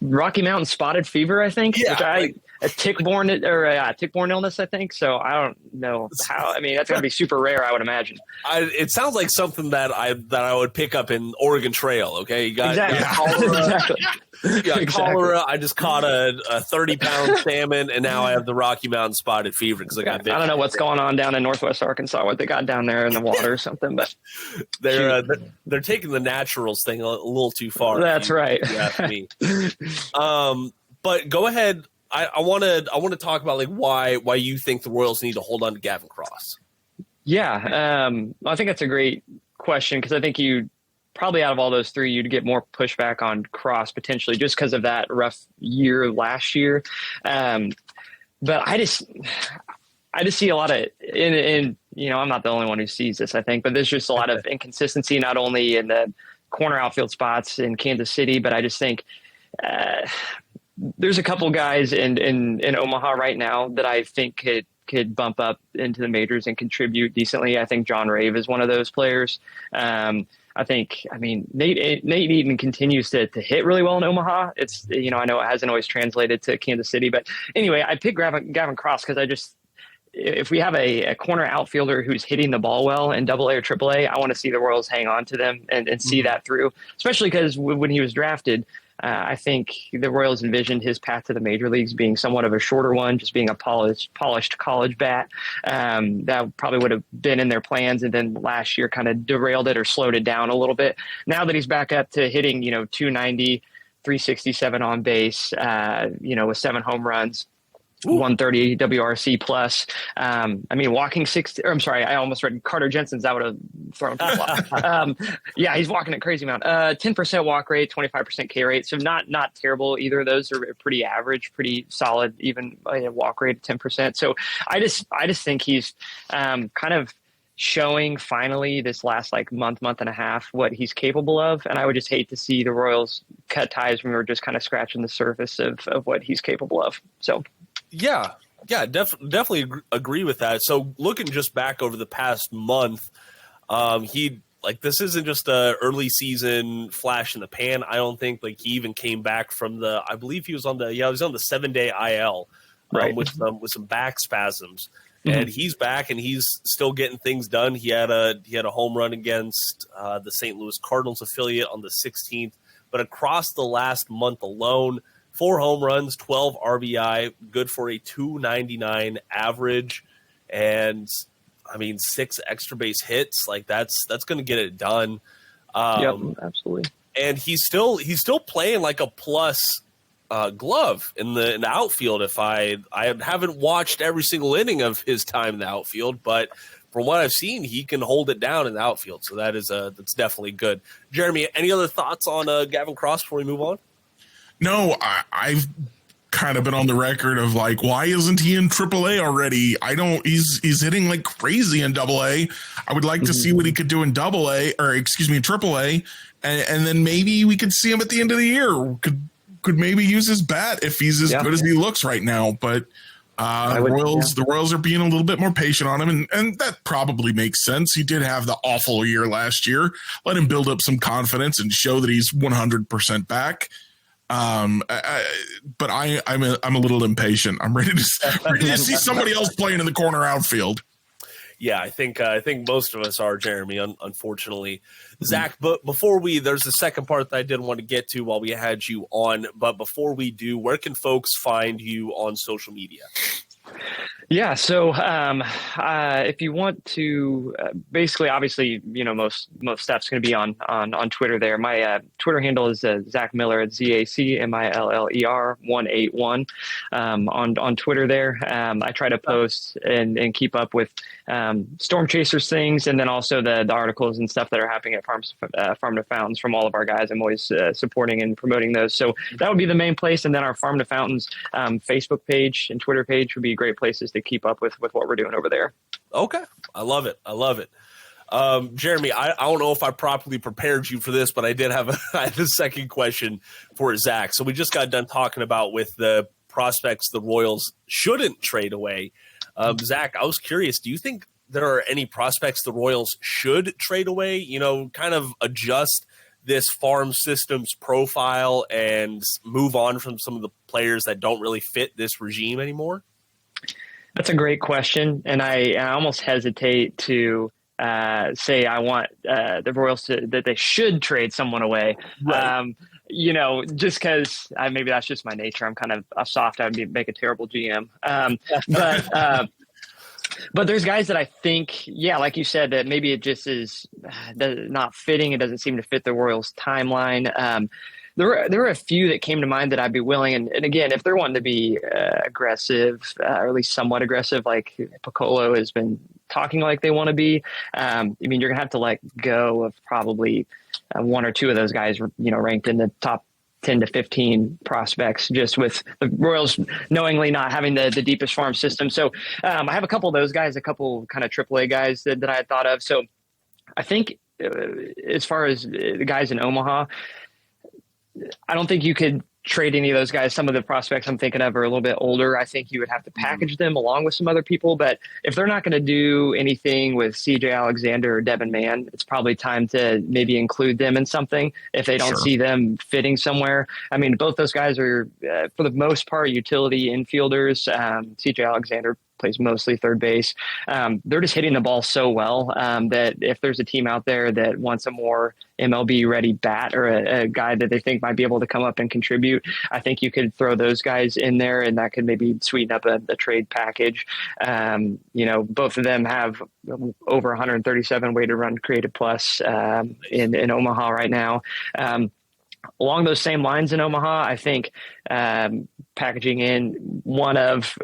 Rocky Mountain spotted fever, I think. Yeah, a tick-borne illness, I think. So I don't know how. I mean, that's going to be super rare, I would imagine. It sounds like something that I would pick up in Oregon Trail. Okay, you got cholera. Exactly. Yeah, cholera. I just caught a 30-pound salmon, and now I have the Rocky Mountain spotted fever because I got bit. I don't know what's going on down in Northwest Arkansas, what they got down there in the water or something, but they're taking the naturals thing a little too far. That's right. Yeah, me. But go ahead. I want to talk about why you think the Royals need to hold on to Gavin Cross. Yeah, I think that's a great question because I think you probably out of all those three, you'd get more pushback on Cross potentially just because of that rough year last year. But I just see a lot of in I'm not the only one who sees this, I think, but there's just a lot of inconsistency, not only in the corner outfield spots in Kansas City, but I just think there's a couple guys in Omaha right now that I think could bump up into the majors and contribute decently. I think John Rave is one of those players. Nate Eaton continues to hit really well in Omaha. It's, I know it hasn't always translated to Kansas City, but anyway, I picked Gavin Cross because if we have a corner outfielder who's hitting the ball well in AA or AAA, I want to see the Royals hang on to them and see that through, especially because when he was drafted, I think the Royals envisioned his path to the major leagues being somewhat of a shorter one, just being a polished college bat. That probably would have been in their plans. And then last year kind of derailed it or slowed it down a little bit. Now that he's back up to hitting, 290, 367 on base, with 7 home runs, 130 WRC plus. Walking 60. Or I'm sorry, I almost read Carter Jensen's. I would have thrown people off. He's walking a crazy amount. 10% walk rate, 25% K rate. So not terrible. Either of those are pretty average, pretty solid. Even walk rate 10%. So I just think he's kind of showing finally this last month and a half what he's capable of. And I would just hate to see the Royals cut ties when we're just kind of scratching the surface of what he's capable of. So. Yeah, definitely agree with that. So looking just back over the past month, this isn't just a early season flash in the pan. I don't think he even came back from I believe he was on the 7-day IL, right, with some back spasms, and he's back and he's still getting things done. He had a home run against the St. Louis Cardinals affiliate on the 16th, but across the last month alone, 4 home runs, 12 RBI, good for a 299 average, and 6 extra base hits. That's going to get it done. Yep, absolutely. And he's still playing like a plus glove in the outfield. If I haven't watched every single inning of his time in the outfield, but from what I've seen, he can hold it down in the outfield. So that's definitely good. Jeremy, any other thoughts on Gavin Cross before we move on? No, I've kind of been on the record of why isn't he in AAA already? He's hitting like crazy in AA. I would like to see what he could do in in AAA, and then maybe we could see him at the end of the year. Could maybe use his bat if he's as good as he looks right now. But The Royals are being a little bit more patient on him, and that probably makes sense. He did have the awful year last year. Let him build up some confidence and show that he's 100% back. But I'm a little impatient. I'm ready to see somebody else playing in the corner outfield. Yeah, I think most of us are, Jeremy, unfortunately. Zach, but there's the second part that I didn't want to get to while we had you on, but before we do, where can folks find you on social media? Yeah. So if you want to, basically, obviously, most stuff's going to be on Twitter there. My Twitter handle is Zac Miller at ZACMILLER 181 on Twitter there. I try to post and keep up with Storm Chasers things, and then also the articles and stuff that are happening at Farm to Fountains from all of our guys. I'm always supporting and promoting those. So that would be the main place. And then our Farm to Fountains Facebook page and Twitter page would be great places to keep up with what we're doing over there. Okay. I love it. Jeremy, I don't know if I properly prepared you for this, but I did have a second question for Zach. So we just got done talking about with the prospects the Royals shouldn't trade away. Zach, I was curious, do you think there are any prospects the Royals should trade away, kind of adjust this farm system's profile and move on from some of the players that don't really fit this regime anymore? That's a great question, and I almost hesitate to say I want the Royals that they should trade someone away. Right. Just because maybe that's just my nature. I'm kind of a soft. I'd make a terrible GM. But there's guys that I think, like you said, that maybe it just is not fitting. It doesn't seem to fit the Royals' timeline. There were a few that came to mind that I'd be willing. And again, if they're wanting to be aggressive, or at least somewhat aggressive, like Piccolo has been talking like they want to be, you're going to have to let go of probably one or two of those guys, ranked in the top 10 to 15 prospects, just with the Royals knowingly not having the deepest farm system. So I have a couple of those guys, a couple kind of AAA guys that I had thought of. So I think as far as the guys in Omaha, I don't think you could trade any of those guys. Some of the prospects I'm thinking of are a little bit older. I think you would have to package them along with some other people. But if they're not going to do anything with CJ Alexander or Devin Mann, it's probably time to maybe include them in something if they don't see them fitting somewhere. Both those guys are, for the most part, utility infielders. CJ Alexander plays mostly third base. They're just hitting the ball so well that if there's a team out there that wants a more MLB ready bat or a guy that they think might be able to come up and contribute, I think you could throw those guys in there, and that could maybe sweeten up a trade package. Both of them have over 137 weighted run created plus in Omaha right now. Along those same lines in Omaha, I think packaging in one of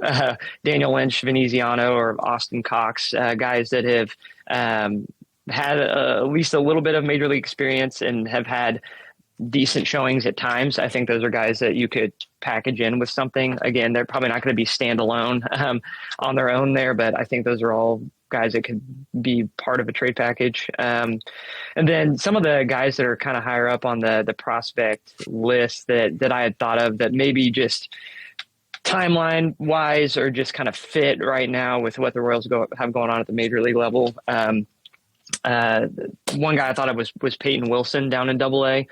Daniel Lynch, Veneziano, or Austin Cox, guys that have had at least a little bit of major league experience and have had decent showings at times. I think those are guys that you could package in with something. Again, they're probably not going to be standalone on their own there, but I think those are all guys that could be part of a trade package. And then some of the guys that are kind of higher up on the prospect list that I had thought of that maybe just timeline wise or just kind of fit right now with what the Royals have going on at the major league level. One guy I thought of was Peyton Wilson down in AA.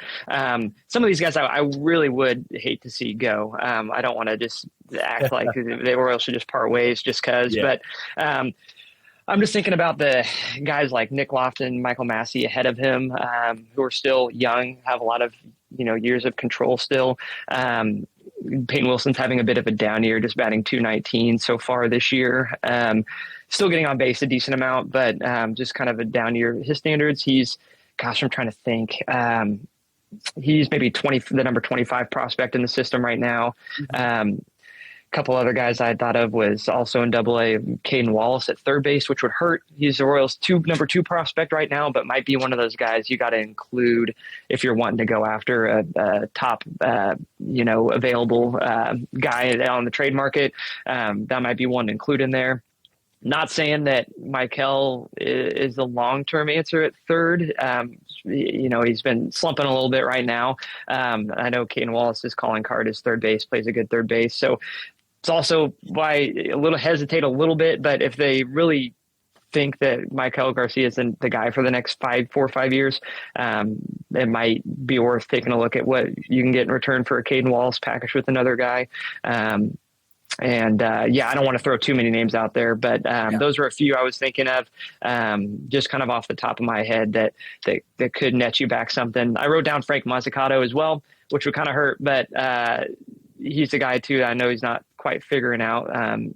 Some of these guys I really would hate to see go. I don't want to just act like the Royals should just part ways just because, but I'm just thinking about the guys like Nick Lofton, Michael Massey ahead of him, who are still young, have a lot of years of control still. Peyton Wilson's having a bit of a down year, just batting .219 so far this year. Still getting on base a decent amount, but just kind of a down year. His standards, I'm trying to think. He's maybe the number 25 prospect in the system right now. Couple other guys I thought of was also in AA, Caden Wallace at third base, which would hurt. He's the Royals' number 2 prospect right now, but might be one of those guys you got to include if you're wanting to go after a top, available guy on the trade market. That might be one to include in there. Not saying that Michael is the long-term answer at third. He's been slumping a little bit right now. I know Caden Wallace's calling card is third base, plays a good third base. So it's also why hesitate a little bit, but if they really think that Michael Garcia is the guy for the next 4 or 5 years, it might be worth taking a look at what you can get in return for a Caden Wallace package with another guy. I don't want to throw too many names out there, but those were a few I was thinking of, just kind of off the top of my head that could net you back something. I wrote down Frank Mazzucato as well, which would kind of hurt, but he's a guy too that I know he's not quite figuring out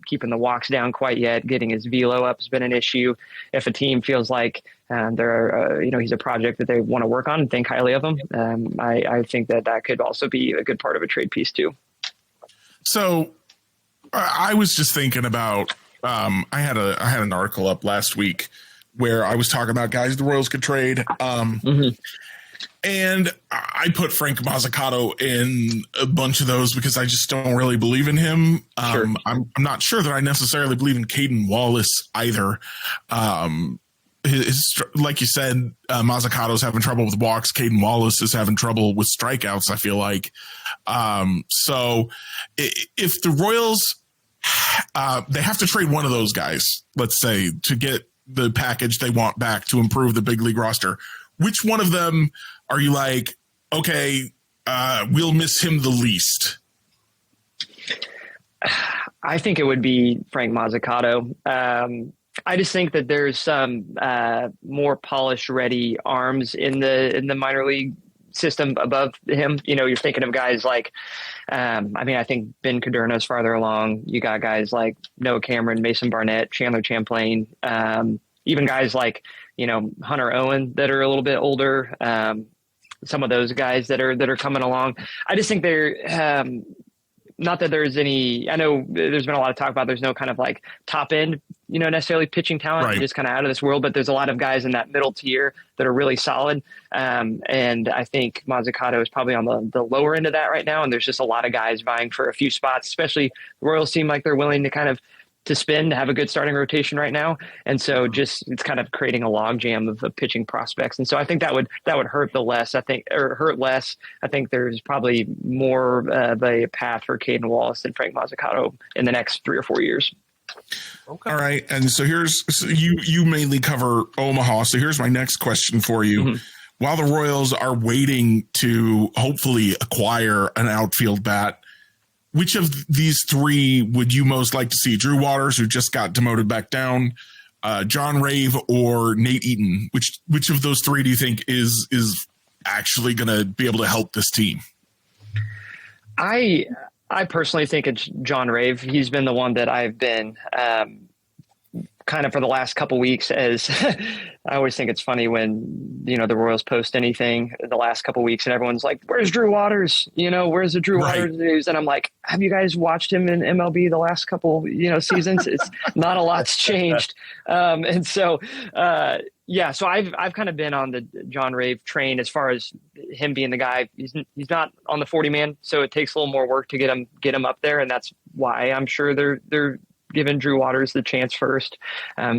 keeping the walks down quite yet. Getting his velo up has been an issue. If a team feels like he's a project that they want to work on and think highly of him, I think that could also be a good part of a trade piece too. So I was just thinking about I had an article up last week where I was talking about guys the Royals could trade. And I put Frank Mazzucato in a bunch of those because I just don't really believe in him. Sure. I'm not sure that I necessarily believe in Caden Wallace either. Like you said, Mazzucato's having trouble with walks. Caden Wallace is having trouble with strikeouts, I feel like. So if the Royals, they have to trade one of those guys, let's say, to get the package they want back to improve the big league roster, which one of them are you like, okay, we'll miss him the least? I think it would be Frank Mazzucato. I just think that there's some more polished, ready arms in the minor league system above him. You're thinking of guys like, I think Ben Cadorna is farther along. You got guys like Noah Cameron, Mason Barnett, Chandler Champlain, even guys like, Hunter Owen that are a little bit older. Some of those guys that are coming along. I just think they're not that there's any. I know there's been a lot of talk about there's no kind of like top end, necessarily pitching talent, right, just kind of out of this world. But there's a lot of guys in that middle tier that are really solid. And I think Mazzucato is probably on the lower end of that right now. And there's just a lot of guys vying for a few spots, especially the Royals seem like they're willing to kind of to have a good starting rotation right now. And so it's kind of creating a logjam of pitching prospects. And so I think that would hurt less. I think there's probably more of a path for Caden Wallace than Frank Mazzucato in the next 3 or 4 years. Okay. All right. And so you mainly cover Omaha. So here's my next question for you. Mm-hmm. While the Royals are waiting to hopefully acquire an outfield bat, which of these three would you most like to see? Drew Waters, who just got demoted back down, John Rave, or Nate Eaton? Which of those three do you think is actually going to be able to help this team? I personally think it's John Rave. He's been the one that I've been kind of for the last couple weeks, as I always think it's funny when, the Royals post anything the last couple weeks and everyone's like, where's Drew Waters? Where's the Drew Waters news? And I'm like, have you guys watched him in MLB the last couple, seasons? It's not a lot's changed. So I've kind of been on the John Rave train as far as him being the guy. He's not on the 40 man. So it takes a little more work to get him up there. And that's why I'm sure they're giving Drew Waters the chance first,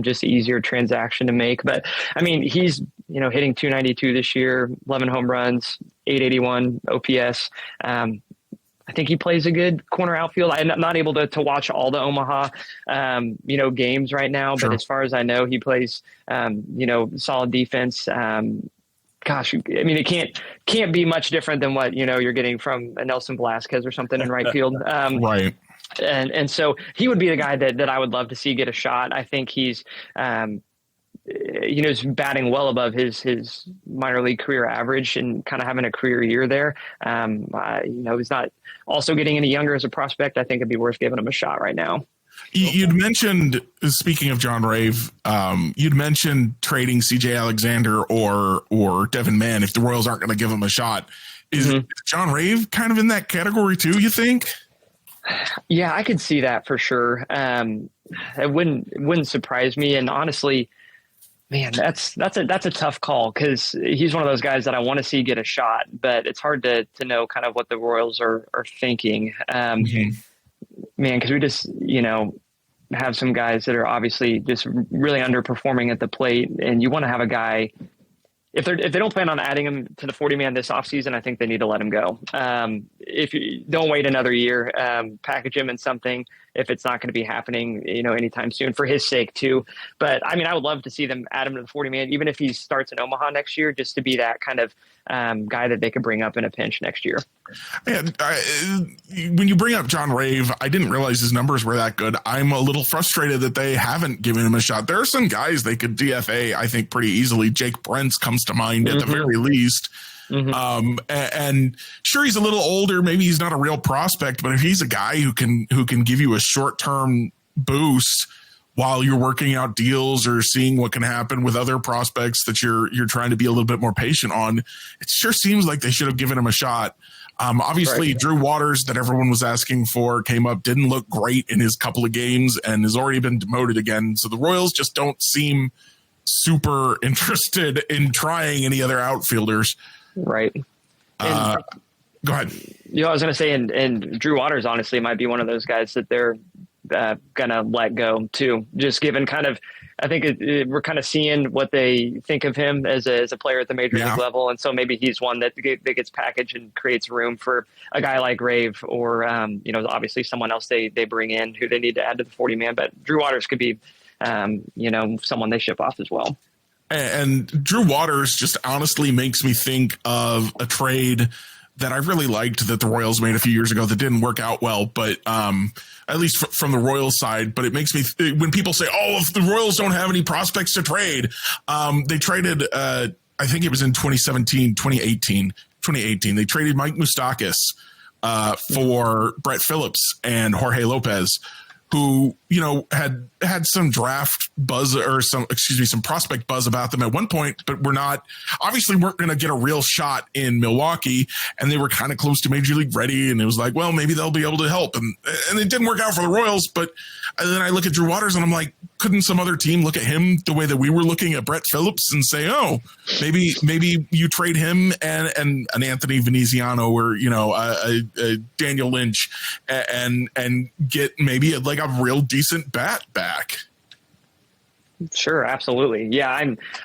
just easier transaction to make. But I mean, he's, hitting 292 this year, 11 home runs, 881 OPS. I think he plays a good corner outfield. I'm not able to watch all the Omaha, games right now, but as far as I know, he plays, solid defense. Gosh, I mean, it can't be much different than what, you're getting from a Nelson Velasquez or something in right field. Right. And so he would be the guy that I would love to see get a shot. I think he's, is batting well above his minor league career average and kind of having a career year there. He's not also getting any younger as a prospect. I think it'd be worth giving him a shot right now. You'd mentioned, speaking of John Rave, you'd mentioned trading CJ Alexander or Devin Mann if the Royals aren't going to give him a shot. Is John Rave kind of in that category too, you think? Yeah, I could see that for sure. It wouldn't surprise me. And honestly, man, that's a tough call because he's one of those guys that I want to see get a shot, but it's hard to know kind of what the Royals are thinking. Man, because we just, have some guys that are obviously just really underperforming at the plate, and you want to have a guy. if they don't plan on adding him to the 40-man this offseason, I think they need to let him go. If you don't wait another year, package him in something if it's not going to be happening, anytime soon for his sake too. But I mean, I would love to see them add him to the 40-man, even if he starts in Omaha next year, just to be that kind of guy that they could bring up in a pinch next year. And when you bring up John Rave, I didn't realize his numbers were that good. I'm a little frustrated that they haven't given him a shot. There are some guys they could DFA, I think, pretty easily. Jake Brent's comes to mind at the very least. And sure, he's a little older. Maybe he's not a real prospect, but if he's a guy who can give you a short-term boost while you're working out deals or seeing what can happen with other prospects that you're trying to be a little bit more patient on, it sure seems like they should have given him a shot. Obviously, right. Drew Waters, that everyone was asking for, came up, didn't look great in his couple of games, and has already been demoted again. So the Royals just don't seem super interested in trying any other outfielders. Right. Go ahead. I was going to say, and Drew Waters, honestly, might be one of those guys that they're going to let go too, just given kind of, I think we're kind of seeing what they think of him as a player at the major league level. And so maybe he's one that gets packaged and creates room for a guy like Rave or, obviously someone else they bring in who they need to add to the 40-man, but Drew Waters could be, someone they ship off as well. And Drew Waters just honestly makes me think of a trade that I really liked that the Royals made a few years ago that didn't work out well, but at least from the Royals side. But it makes me, when people say, oh, if the Royals don't have any prospects to trade, they traded, I think it was in 2018, they traded Mike Moustakas for Brett Phillips and Jorge Lopez, who, had some draft buzz or some prospect buzz about them at one point, but weren't going to get a real shot in Milwaukee, and they were kind of close to Major League ready. And it was like, well, maybe they'll be able to help. And it didn't work out for the Royals. But then I look at Drew Waters and I'm like, couldn't some other team look at him the way that we were looking at Brett Phillips and say, oh, maybe you trade him and an Anthony Veneziano or, a Daniel Lynch and get maybe like a real decent bat back. Sure, absolutely. Yeah,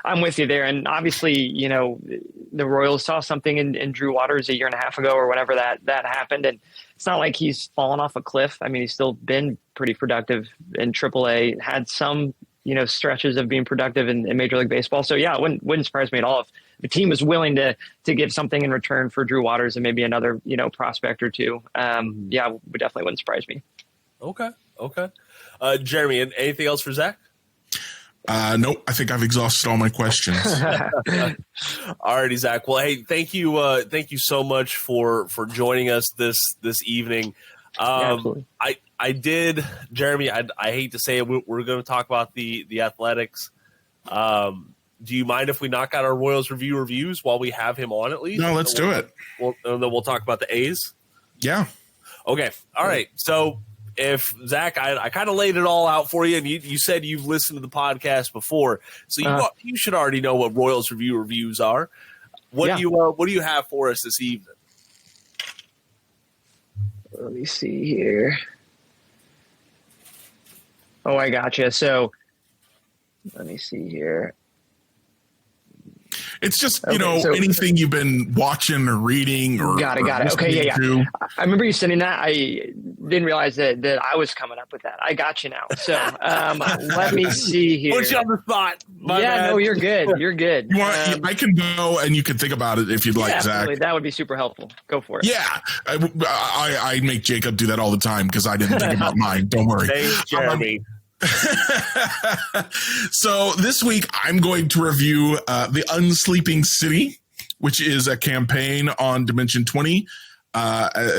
I'm with you there. And obviously, the Royals saw something in Drew Waters a year and a half ago or whenever that happened. And it's not like he's fallen off a cliff. I mean, he's still been pretty productive in AAA, had some, stretches of being productive in Major League Baseball. So yeah, it wouldn't surprise me at all if the team was willing to give something in return for Drew Waters and maybe another, prospect or two. Yeah, it definitely wouldn't surprise me. Okay. Jeremy, anything else for Zach? Nope. I think I've exhausted all my questions. Alrighty, Zach. Well, hey, thank you so much for joining us this evening. Absolutely. I did, Jeremy. I hate to say it, we're going to talk about the Athletics. Do you mind if we knock out our Royals reviews while we have him on at least? No, let's do it. And then we'll talk about the A's. Yeah. Okay. All right. So. If Zach, I kind of laid it all out for you, and you said you've listened to the podcast before, so you should already know what Royals reviews are. What do you have for us this evening? Let me see here. Oh, I gotcha. So let me see here. It's just, anything you've been watching or reading or got it. Okay, yeah. I remember you sending that. I didn't realize that I was coming up with that. I got you now. So let me see here. Put you on the spot. No, you're good. You're good. I can go and you can think about it if you'd like, Zach. That would be super helpful. Go for it. Yeah. I make Jacob do that all the time because I didn't think about mine. Don't worry. Thanks, Jeremy. So this week I'm going to review The Unsleeping City, which is a campaign on Dimension 20,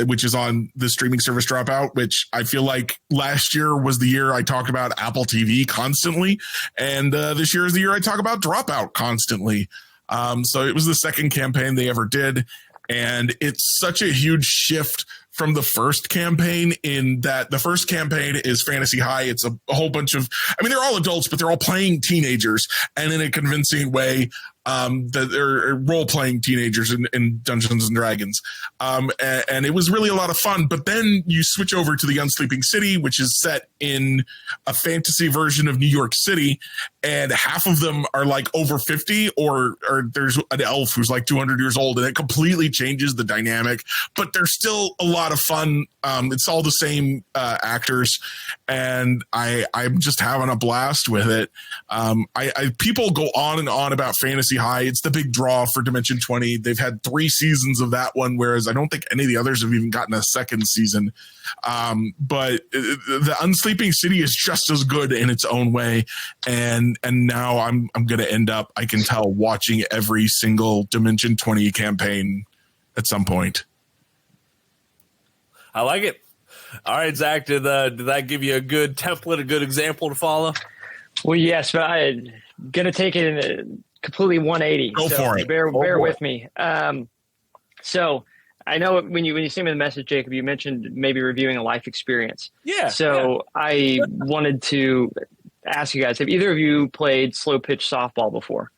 which is on the streaming service Dropout, which I feel like last year was the year I talked about Apple TV constantly, and this year is the year I talk about Dropout constantly. So it was the second campaign they ever did, and it's such a huge shift from the first campaign in that the first campaign is Fantasy High. It's a whole bunch of, they're all adults, but they're all playing teenagers and in a convincing way. that are role-playing teenagers in Dungeons and Dragons. And it was really a lot of fun. But then you switch over to the Unsleeping City, which is set in a fantasy version of New York City, and half of them are like over 50, or there's an elf who's like 200 years old, and it completely changes the dynamic. But they're still a lot of fun. It's all the same actors, and I'm just having a blast with it. People go on and on about Fantasy High. It's the big draw for Dimension 20. They've had 3 seasons of that one, whereas I don't think any of the others have even gotten a second season. But the Unsleeping City is just as good in its own way, and now I'm going to end up, I can tell, watching every single Dimension 20 campaign at some point. I like it. All right, Zach, did that give you a good template, a good example to follow? Well, yes, but I'm going to take it in a completely 180. Go for it. Bear with me. So I know when you sent me the message, Jacob, you mentioned maybe reviewing a life experience. Yeah. So yeah. I wanted to ask you guys, have either of you played slow pitch softball before?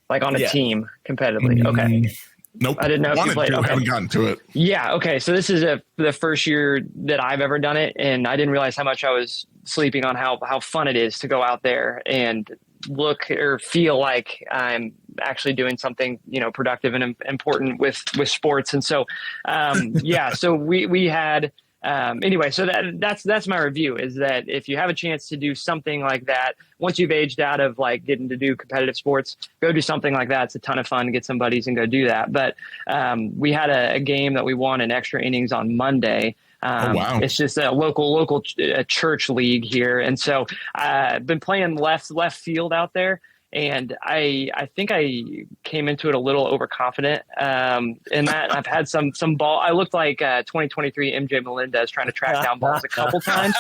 Like on a team competitively? Okay. Nope. I didn't know if you played. Okay. Haven't gotten to it. Yeah. Okay. So this is the first year that I've ever done it, and I didn't realize how much I was sleeping on how fun it is to go out there and look or feel like I'm actually doing something, productive and important with sports. And so, so we had, anyway, so that's my review, is that if you have a chance to do something like that, once you've aged out of like getting to do competitive sports, go do something like that. It's a ton of fun to get some buddies and go do that. But we had a game that we won in extra innings on Monday. Oh, wow. It's just a local church league here. And so I've been playing left field out there. And I think I came into it a little overconfident in that I've had some ball. I looked like 2023 MJ Melendez trying to track down balls a couple times.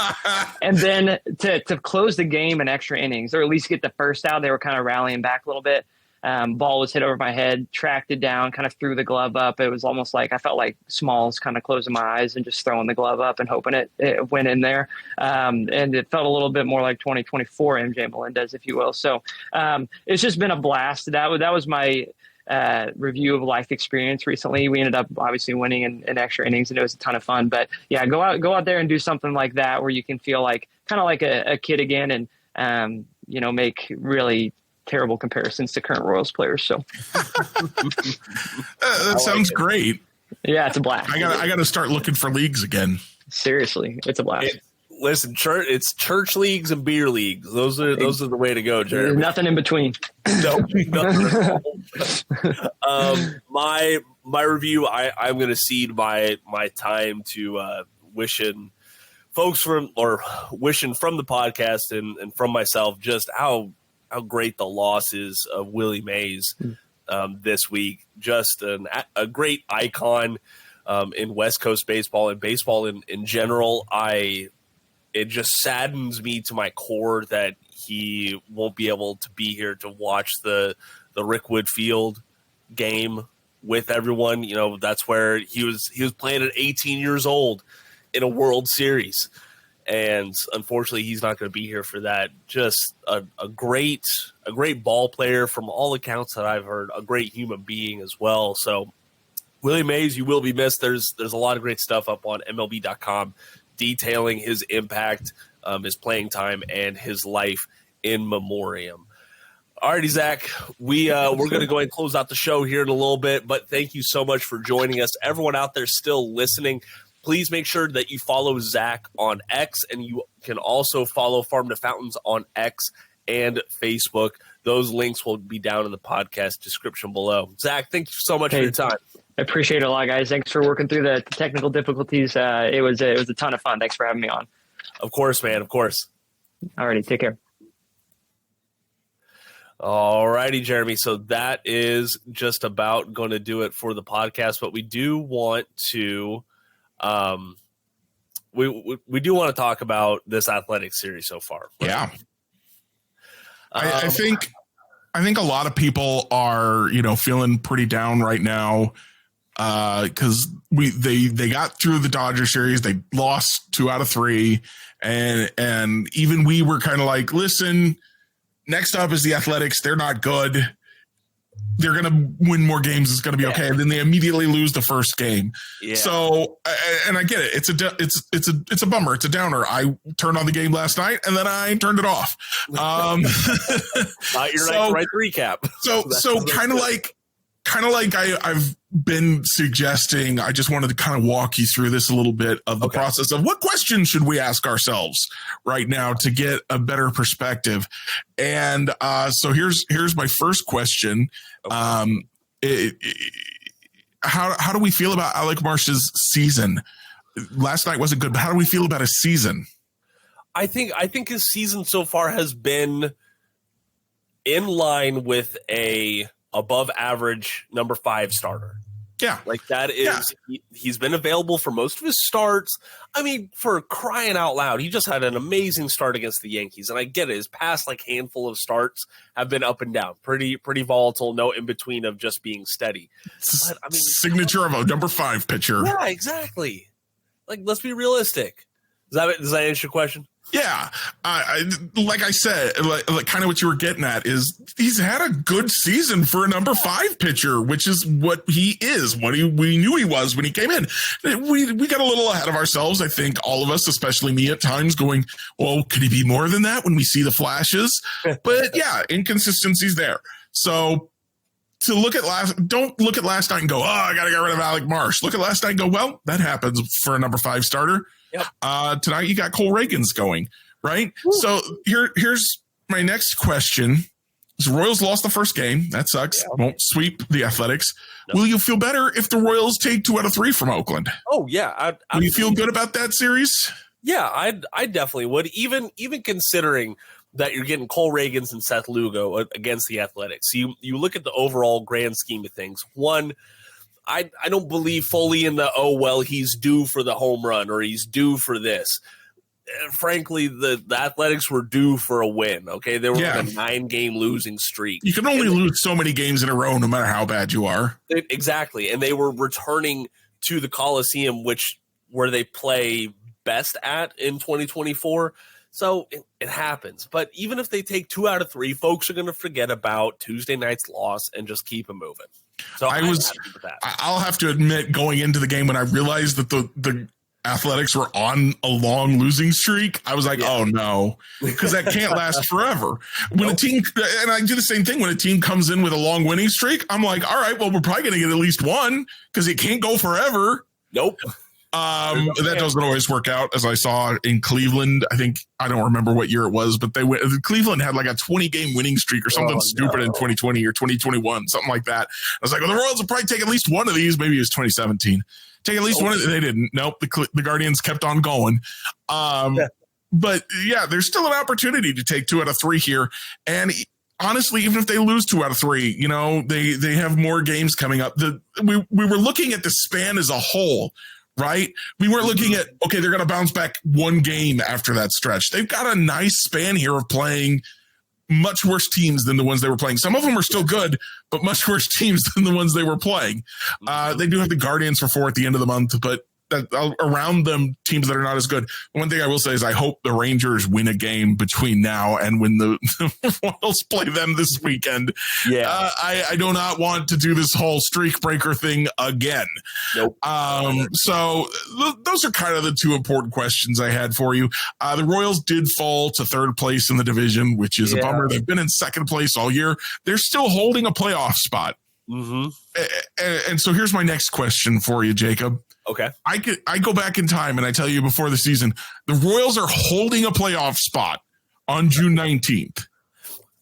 And then to close the game in extra innings, or at least get the first out, they were kind of rallying back a little bit. Ball was hit over my head, tracked it down, kind of threw the glove up. It was almost like I felt like Smalls, kind of closing my eyes and just throwing the glove up and hoping it went in there. And it felt a little bit more like 2024 MJ Melendez, if you will. So it's just been a blast. That was my review of life experience recently. We ended up obviously winning in extra innings, and it was a ton of fun. But yeah, go out there and do something like that where you can feel like kind of like a kid again, and make really terrible comparisons to current Royals players. So that sounds great. Yeah, it's a blast. I got to start looking for leagues again. Seriously, it's a blast. Listen, it's church leagues and beer leagues. Those are the way to go, Jeremy. There's nothing in between. No. My review, I'm going to cede my time to wishing from the podcast and from myself just how great the loss is of Willie Mays this week. Just a great icon in West Coast baseball and baseball in general. It just saddens me to my core that he won't be able to be here to watch the Rickwood Field game with everyone. That's where he was playing at 18 years old in a World Series. And unfortunately, he's not going to be here for that. Just a great ball player from all accounts that I've heard, a great human being as well. So, Willie Mays, you will be missed. There's a lot of great stuff up on MLB.com detailing his impact, his playing time, and his life in memoriam. Alrighty, Zach, we're going to go ahead and close out the show here in a little bit, but thank you so much for joining us. Everyone out there still listening, please make sure that you follow Zach on X, and you can also follow Farm to Fountains on X and Facebook. Those links will be down in the podcast description below. Zach, thank you so much for your time. I appreciate it a lot, guys. Thanks for working through the technical difficulties. It was a ton of fun. Thanks for having me on. Of course, man. Of course. Alrighty, take care. Alrighty, Jeremy. So that is just about going to do it for the podcast, but we do want to we do want to talk about this athletic series so far. Right? Yeah. I think a lot of people are, feeling pretty down right now because they got through the Dodger series. They lost 2 out of 3. And even we were kind of like, listen, next up is the Athletics. They're not good. they're going to win more games. It's going to be okay. And then they immediately lose the first game. Yeah. So, and I get it. It's a bummer. It's a downer. I turned on the game last night and then I turned it off. Not your night to write the recap. So kind of like I've been suggesting, I just wanted to kind of walk you through this a little bit of the process of what questions should we ask ourselves right now to get a better perspective. And so here's my first question. How do we feel about Alec Marsh's season? Last night wasn't good, but how do we feel about his season? I think his season so far has been in line with a above average number 5 starter. Yeah. Like that is, he's been available for most of his starts. I mean, for crying out loud, he just had an amazing start against the Yankees. And I get it. His past handful of starts have been up and down, pretty volatile, no in between of just being steady. But, I mean, signature of a number 5 pitcher. Yeah, exactly. Like, let's be realistic. Does that answer your question? Yeah, like I said, like kind of what you were getting at is he's had a good season for a number 5 pitcher, which is what he is, what we knew he was when he came in. We got a little ahead of ourselves, I think, all of us, especially me at times, going, well, could he be more than that when we see the flashes? But yeah, inconsistencies there. So don't look at last night and go, oh, I got to get rid of Alec Marsh. Look at last night and go, well, that happens for a number 5 starter. Yep. Tonight you got Cole Reagans going, right? Woo. So here's my next question. The Royals lost the first game. That sucks. Yeah. Won't sweep the Athletics. No. Will you feel better if the Royals take 2 out of 3 from Oakland? Oh, yeah. Will you feel good about that series? Yeah, I definitely would. Even considering that you're getting Cole Reagans and Seth Lugo against the Athletics. You look at the overall grand scheme of things. One, I don't believe fully in the, he's due for the home run or he's due for this. Frankly, the Athletics were due for a win, okay? They were on a 9-game losing streak. You can only lose so many games in a row no matter how bad you are. Exactly, and they were returning to the Coliseum, where they play best at in 2024. So it happens. But even if they take 2 out of 3, folks are going to forget about Tuesday night's loss and just keep it moving. So I'll have to admit, going into the game when I realized that the Athletics were on a long losing streak, I was like, oh no, because that can't last forever. When a team, and I do the same thing when a team comes in with a long winning streak, I'm like, all right, well, we're probably going to get at least one because it can't go forever. Nope. That doesn't always work out, as I saw in Cleveland. I don't remember what year it was, but Cleveland had like a 20-game winning streak or something stupid in 2020 or 2021, something like that. I was like, well, the Royals will probably take at least one of these. Maybe it was 2017. Take at least one of these. They didn't. Nope. The Guardians kept on going. But yeah, there's still an opportunity to take 2 out of 3 here. And honestly, even if they lose 2 out of 3, they have more games coming up. We were looking at the span as a whole. Right? We weren't looking at, okay, they're going to bounce back 1 game after that stretch. They've got a nice span here of playing much worse teams than the ones they were playing. Some of them are still good, but much worse teams than the ones they were playing. They do have the Guardians for 4 at the end of the month, but around them, teams that are not as good. One thing I will say is I hope the Rangers win a game between now and when the Royals play them this weekend. Yeah, I do not want to do this whole streak breaker thing again. Nope. So those are kind of the 2 important questions I had for you. The Royals did fall to 3rd place in the division, which is a bummer. They've been in 2nd place all year. They're still holding a playoff spot. Mm-hmm. And so here's my next question for you, Jacob. Okay. I go back in time and I tell you before the season, the Royals are holding a playoff spot on June 19th.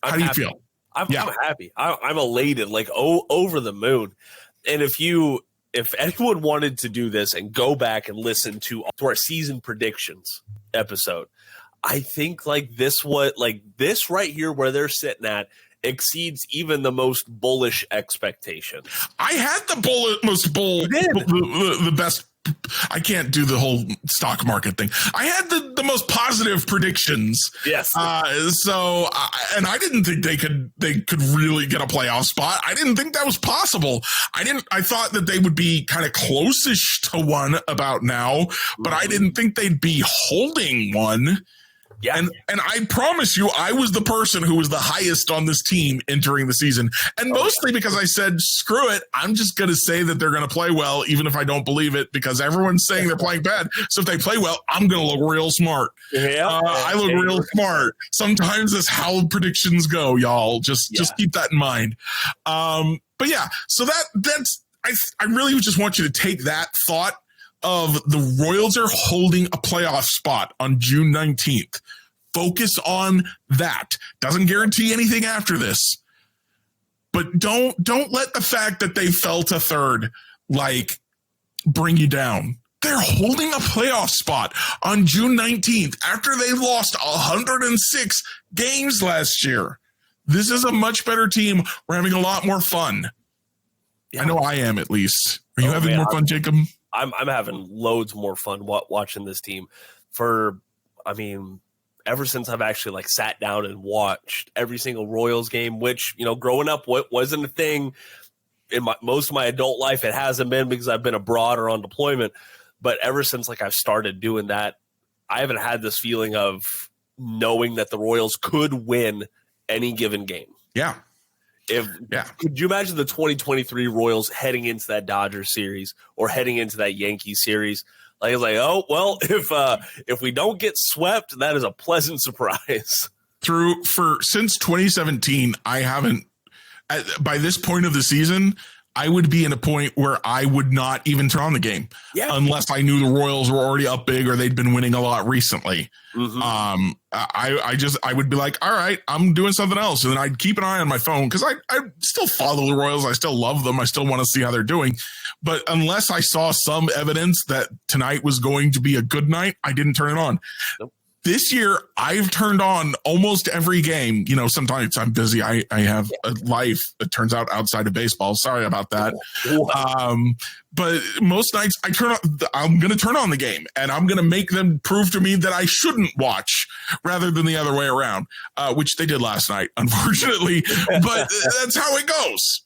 How do you feel? I'm happy. I'm elated, like over the moon. And if anyone wanted to do this and go back and listen to our season predictions episode, I think this right here where they're sitting at exceeds even the most bullish expectations. I had the best. I can't do the whole stock market thing. I had the most positive predictions. Yes. And I didn't think they could really get a playoff spot. I didn't think that was possible. I thought that they would be kind of close-ish to one about now, but I didn't think they'd be holding one. Yeah. And I promise you, I was the person who was the highest on this team entering the season. And mostly because I said, screw it, I'm just going to say that they're going to play well, even if I don't believe it, because everyone's saying they're playing bad. So if they play well, I'm going to look real smart. Yeah. I look real smart. Sometimes that's how predictions go, y'all. Just keep that in mind. But yeah, so that's I really just want you to take that thought of the Royals are holding a playoff spot on June 19th. Focus on that. Doesn't guarantee anything after this. But don't let the fact that they fell to third bring you down. They're holding a playoff spot on June 19th after they lost 106 games last year. This is a much better team. We're having a lot more fun. Yeah. I know I am, at least. Are you having more fun, Jacob? I'm having loads more fun watching this team. Ever since I've actually sat down and watched every single Royals game, which, growing up wasn't a thing in most of my adult life. It hasn't been because I've been abroad or on deployment. But ever since I've started doing that, I haven't had this feeling of knowing that the Royals could win any given game. Yeah. Could you imagine the 2023 Royals heading into that Dodgers series or heading into that Yankees series? If we don't get swept, that is a pleasant surprise. Since 2017, I haven't. By this point of the season, I would be in a point where I would not even turn on the game unless I knew the Royals were already up big or they'd been winning a lot recently. Mm-hmm. I would be like, all right, I'm doing something else. And then I'd keep an eye on my phone because I still follow the Royals. I still love them. I still want to see how they're doing. But unless I saw some evidence that tonight was going to be a good night, I didn't turn it on. Nope. This year, I've turned on almost every game. Sometimes I'm busy. I have a life that turns out outside of baseball. Sorry about that. But most nights I'm going to turn on the game and I'm going to make them prove to me that I shouldn't watch rather than the other way around, which they did last night, unfortunately. But that's how it goes.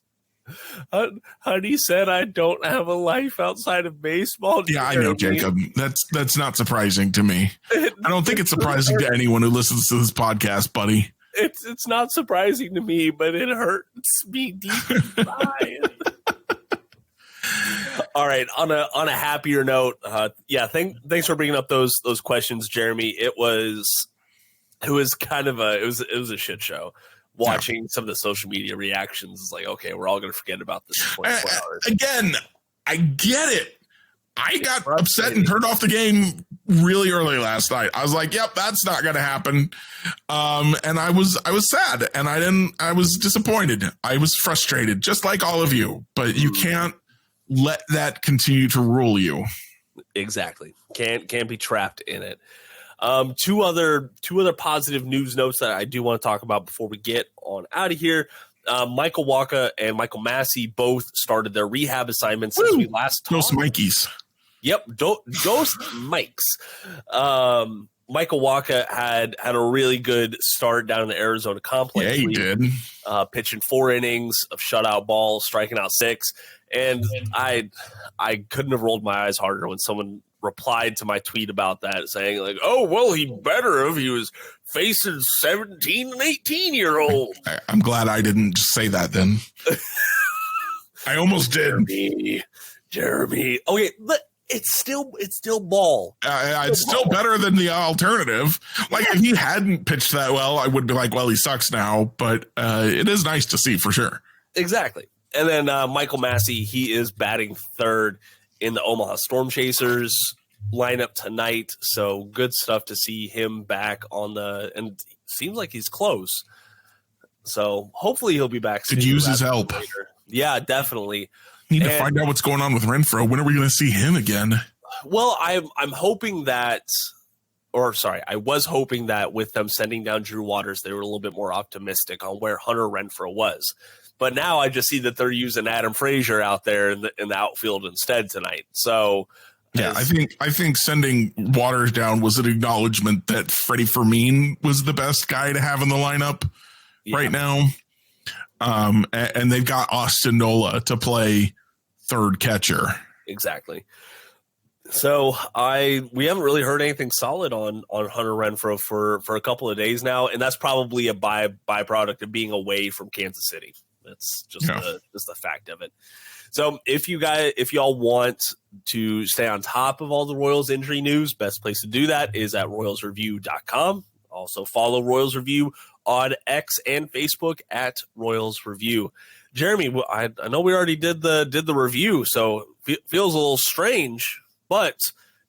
Honey said I don't have a life outside of baseball. Yeah, I know, Jacob. That's not surprising to me. I don't think it's surprising to anyone who listens to this podcast, buddy. It's not surprising to me, but it hurts me deep inside. All right, on a happier note, thanks for bringing up those questions, Jeremy. It was kind of it was a shit show. Watching some of the social media reactions is okay, we're all going to forget about this in 24 hours. Again, I get it. I got upset and turned off the game really early last night. I was like, yep, that's not going to happen. And I was sad and I was disappointed. I was frustrated, just like all of you, but you can't let that continue to rule you. Exactly. Can't be trapped in it. Two other positive news notes that I do want to talk about before we get on out of here. Michael Wacha and Michael Massey both started their rehab assignments since we last talked. Those Mikeys. Yep, those Mikes. Michael Wacha had a really good start down in the Arizona complex. Yeah, he did. Pitching 4 innings of shutout ball, striking out 6. And I couldn't have rolled my eyes harder when someone replied to my tweet about that, saying he better if he was facing 17 and 18-year-old. I'm glad I didn't just say that then. I almost did. Jeremy. Okay, but it's still ball. It's still better than the alternative. If he hadn't pitched that well, I would be like, well, he sucks now. But it is nice to see for sure. Exactly. And then Michael Massey, he is batting third in the Omaha Storm Chasers lineup tonight. So good stuff to see him back and seems like he's close. So hopefully he'll be back soon. Could use his help. Later. Yeah, definitely. Need to find out what's going on with Renfroe. When are we going to see him again? Well, I'm hoping that, I was hoping that with them sending down Drew Waters, they were a little bit more optimistic on where Hunter Renfroe was. But now I just see that they're using Adam Frazier out there in the outfield instead tonight. So yeah, I think sending Waters down was an acknowledgement that Freddie Fermin was the best guy to have in the lineup right now. And they've got Austin Nola to play third catcher. Exactly. So we haven't really heard anything solid on Hunter Renfrow for a couple of days now, and that's probably a byproduct of being away from Kansas City. That's just the fact of it. So if y'all want to stay on top of all the Royals injury news, best place to do that is at royalsreview.com. Also follow Royals Review on X and Facebook at Royals Review. Jeremy, I know we already did the review, so feels a little strange. But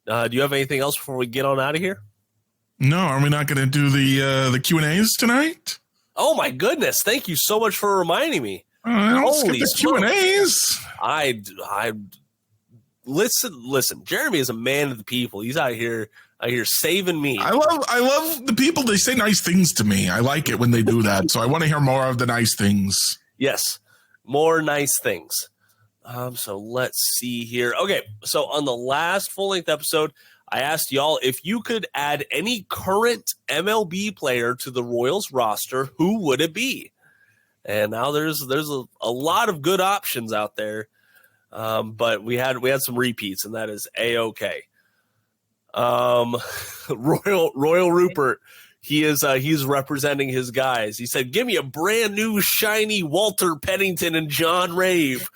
do you have anything else before we get on out of here? No, are we not going to do the Q&As tonight? Oh my goodness! Thank you so much for reminding me. Don't skip the Q&As. I listen. Jeremy is a man of the people. He's out here saving me. I love the people. They say nice things to me. I like it when they do that. So I want to hear more of the nice things. Yes, more nice things. So let's see here. Okay, so on the last full-length episode, I asked y'all if you could add any current MLB player to the Royals roster, who would it be? And now there's a lot of good options out there, but we had some repeats, and that is A-OK. Royal Rupert, he's representing his guys. He said, "Give me a brand new shiny Walter Pennington and John Rave."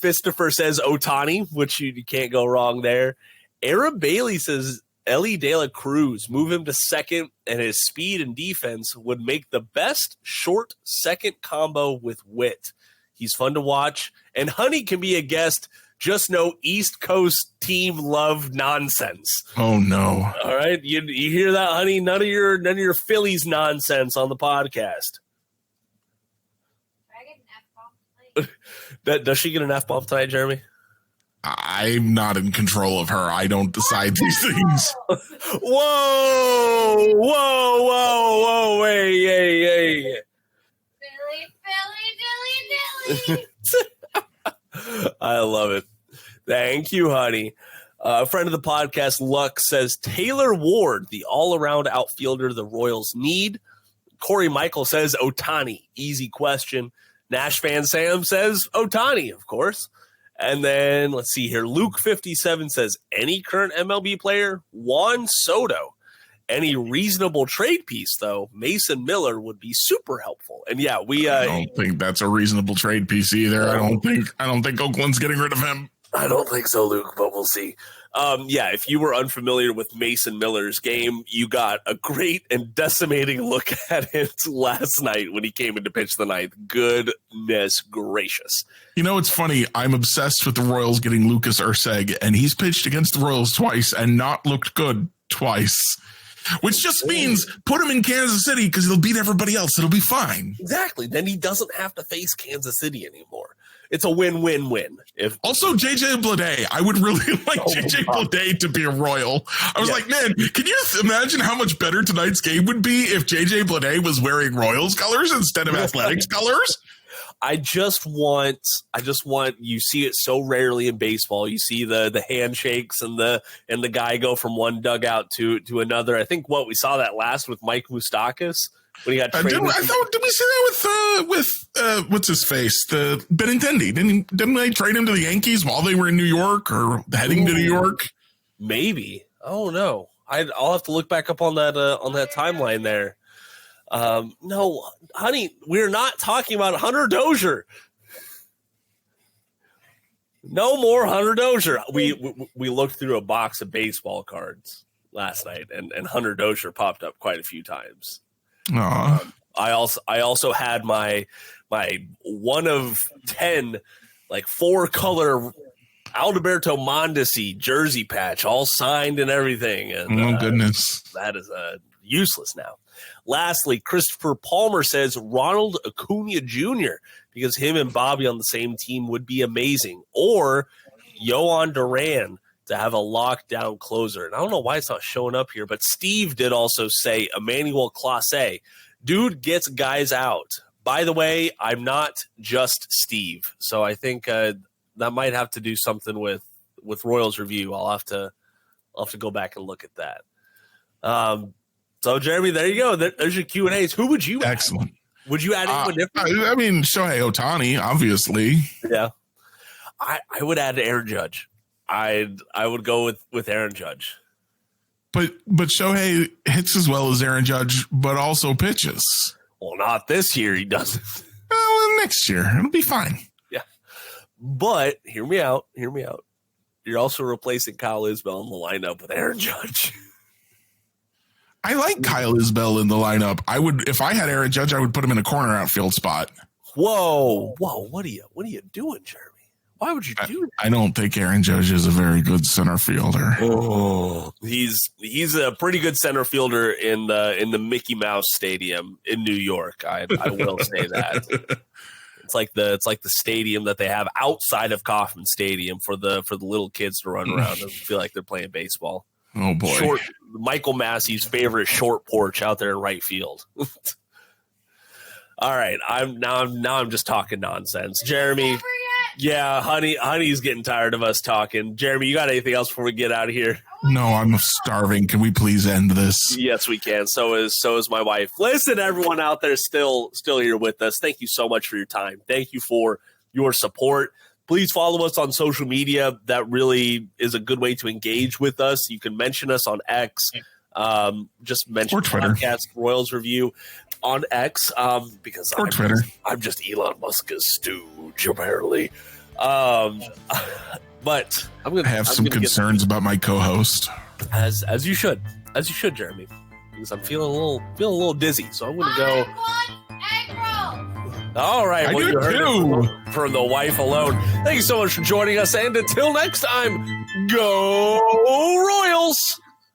Fistifer says Ohtani, which you can't go wrong there. Aaron Bailey says Ellie De La Cruz, move him to second, and his speed and defense would make the best short second combo with Witt. He's fun to watch, and Honey can be a guest. Just no East Coast team love nonsense. Oh no! All right, you hear that, Honey? None of your Phillies nonsense on the podcast. Does she get an F-bomb tonight, Jeremy? I'm not in control of her. I don't decide these things. Whoa! Hey! Dilly. I love it. Thank you, Honey. A friend of the podcast, Luck, says Taylor Ward, the all-around outfielder the Royals need. Corey Michael says Ohtani. Easy question. Nash fan Sam says Ohtani, of course. And then let's see here. Luke 57 says any current MLB player, Juan Soto. Any reasonable trade piece, though, Mason Miller would be super helpful. And yeah, I don't think that's a reasonable trade piece either. I don't think Oakland's getting rid of him. I don't think so, Luke, but we'll see. Yeah, if you were unfamiliar with Mason Miller's game, you got a great and decimating look at it last night when he came in to pitch the ninth. Goodness gracious. You know, it's funny. I'm obsessed with the Royals getting Lucas Erceg, and he's pitched against the Royals twice and not looked good twice. Which just means put him in Kansas City because he'll beat everybody else. It'll be fine. Exactly. Then he doesn't have to face Kansas City anymore. It's a win-win-win. Also, JJ Bleday. I would really like JJ Bleday to be a Royal. I was like, man, can you imagine how much better tonight's game would be if JJ Bleday was wearing Royals colors instead of Athletics colors? I just want you see it so rarely in baseball. You see the handshakes and the guy go from one dugout to another. I think we saw that last with Mike Moustakas when he got traded. Did we see that with what's his face, the Benintendi? Didn't they trade him to the Yankees while they were in New York or heading to New York? Maybe. Oh no, I'll have to look back up on that timeline there. No, Honey, we're not talking about Hunter Dozier. No more Hunter Dozier. We looked through a box of baseball cards last night, and Hunter Dozier popped up quite a few times. I also had my 1 of 10 like 4-color Alberto Mondesi jersey patch, all signed and everything. And, oh goodness, that is useless now. Lastly, Christopher Palmer says Ronald Acuna Jr. because him and Bobby on the same team would be amazing. Or Yohan Duran to have a lockdown closer. And I don't know why it's not showing up here, but Steve did also say Emmanuel Clase. Dude gets guys out. By the way, I'm not just Steve. So I think that might have to do something with Royals Review. I'll have to go back and look at that. So, Jeremy, there you go. There's your Q&As. Who would you add? Excellent. Would you add anyone different? I mean, Shohei Ohtani, obviously. Yeah. I would add Aaron Judge. I would go with Aaron Judge. But Shohei hits as well as Aaron Judge, but also pitches. Well, not this year. He doesn't. Well, next year it'll be fine. Yeah, but hear me out. You're also replacing Kyle Isbell in the lineup with Aaron Judge. I like Kyle Isbell in the lineup. I would, if I had Aaron Judge, I would put him in a corner outfield spot. Whoa! What are you doing, Jeremy? Why would you do that? I don't think Aaron Judge is a very good center fielder. Oh, he's a pretty good center fielder in the Mickey Mouse Stadium in New York. I will say that. It's like the stadium that they have outside of Kauffman Stadium for the little kids to run around and feel like they're playing baseball. Oh boy. Michael Massey's favorite short porch out there in right field. All right, I'm just talking nonsense. Jeremy. Yeah, honey's getting tired of us talking. Jeremy, you got anything else before we get out of here? No, I'm starving. Can we please end this? Yes, we can. So is my wife. Listen, everyone out there still here with us. Thank you so much for your time. Thank you for your support. Please follow us on social media. That really is a good way to engage with us. You can mention us on X. Just mention podcast Royals Review on X because Twitter. I'm just Elon Musk's stooge apparently. But I'm gonna have some concerns about my co-host. As you should, Jeremy, because I'm feeling a little dizzy. So I'm gonna go. All right, I do too. From the wife alone. Thank you so much for joining us, and until next time, go Royals!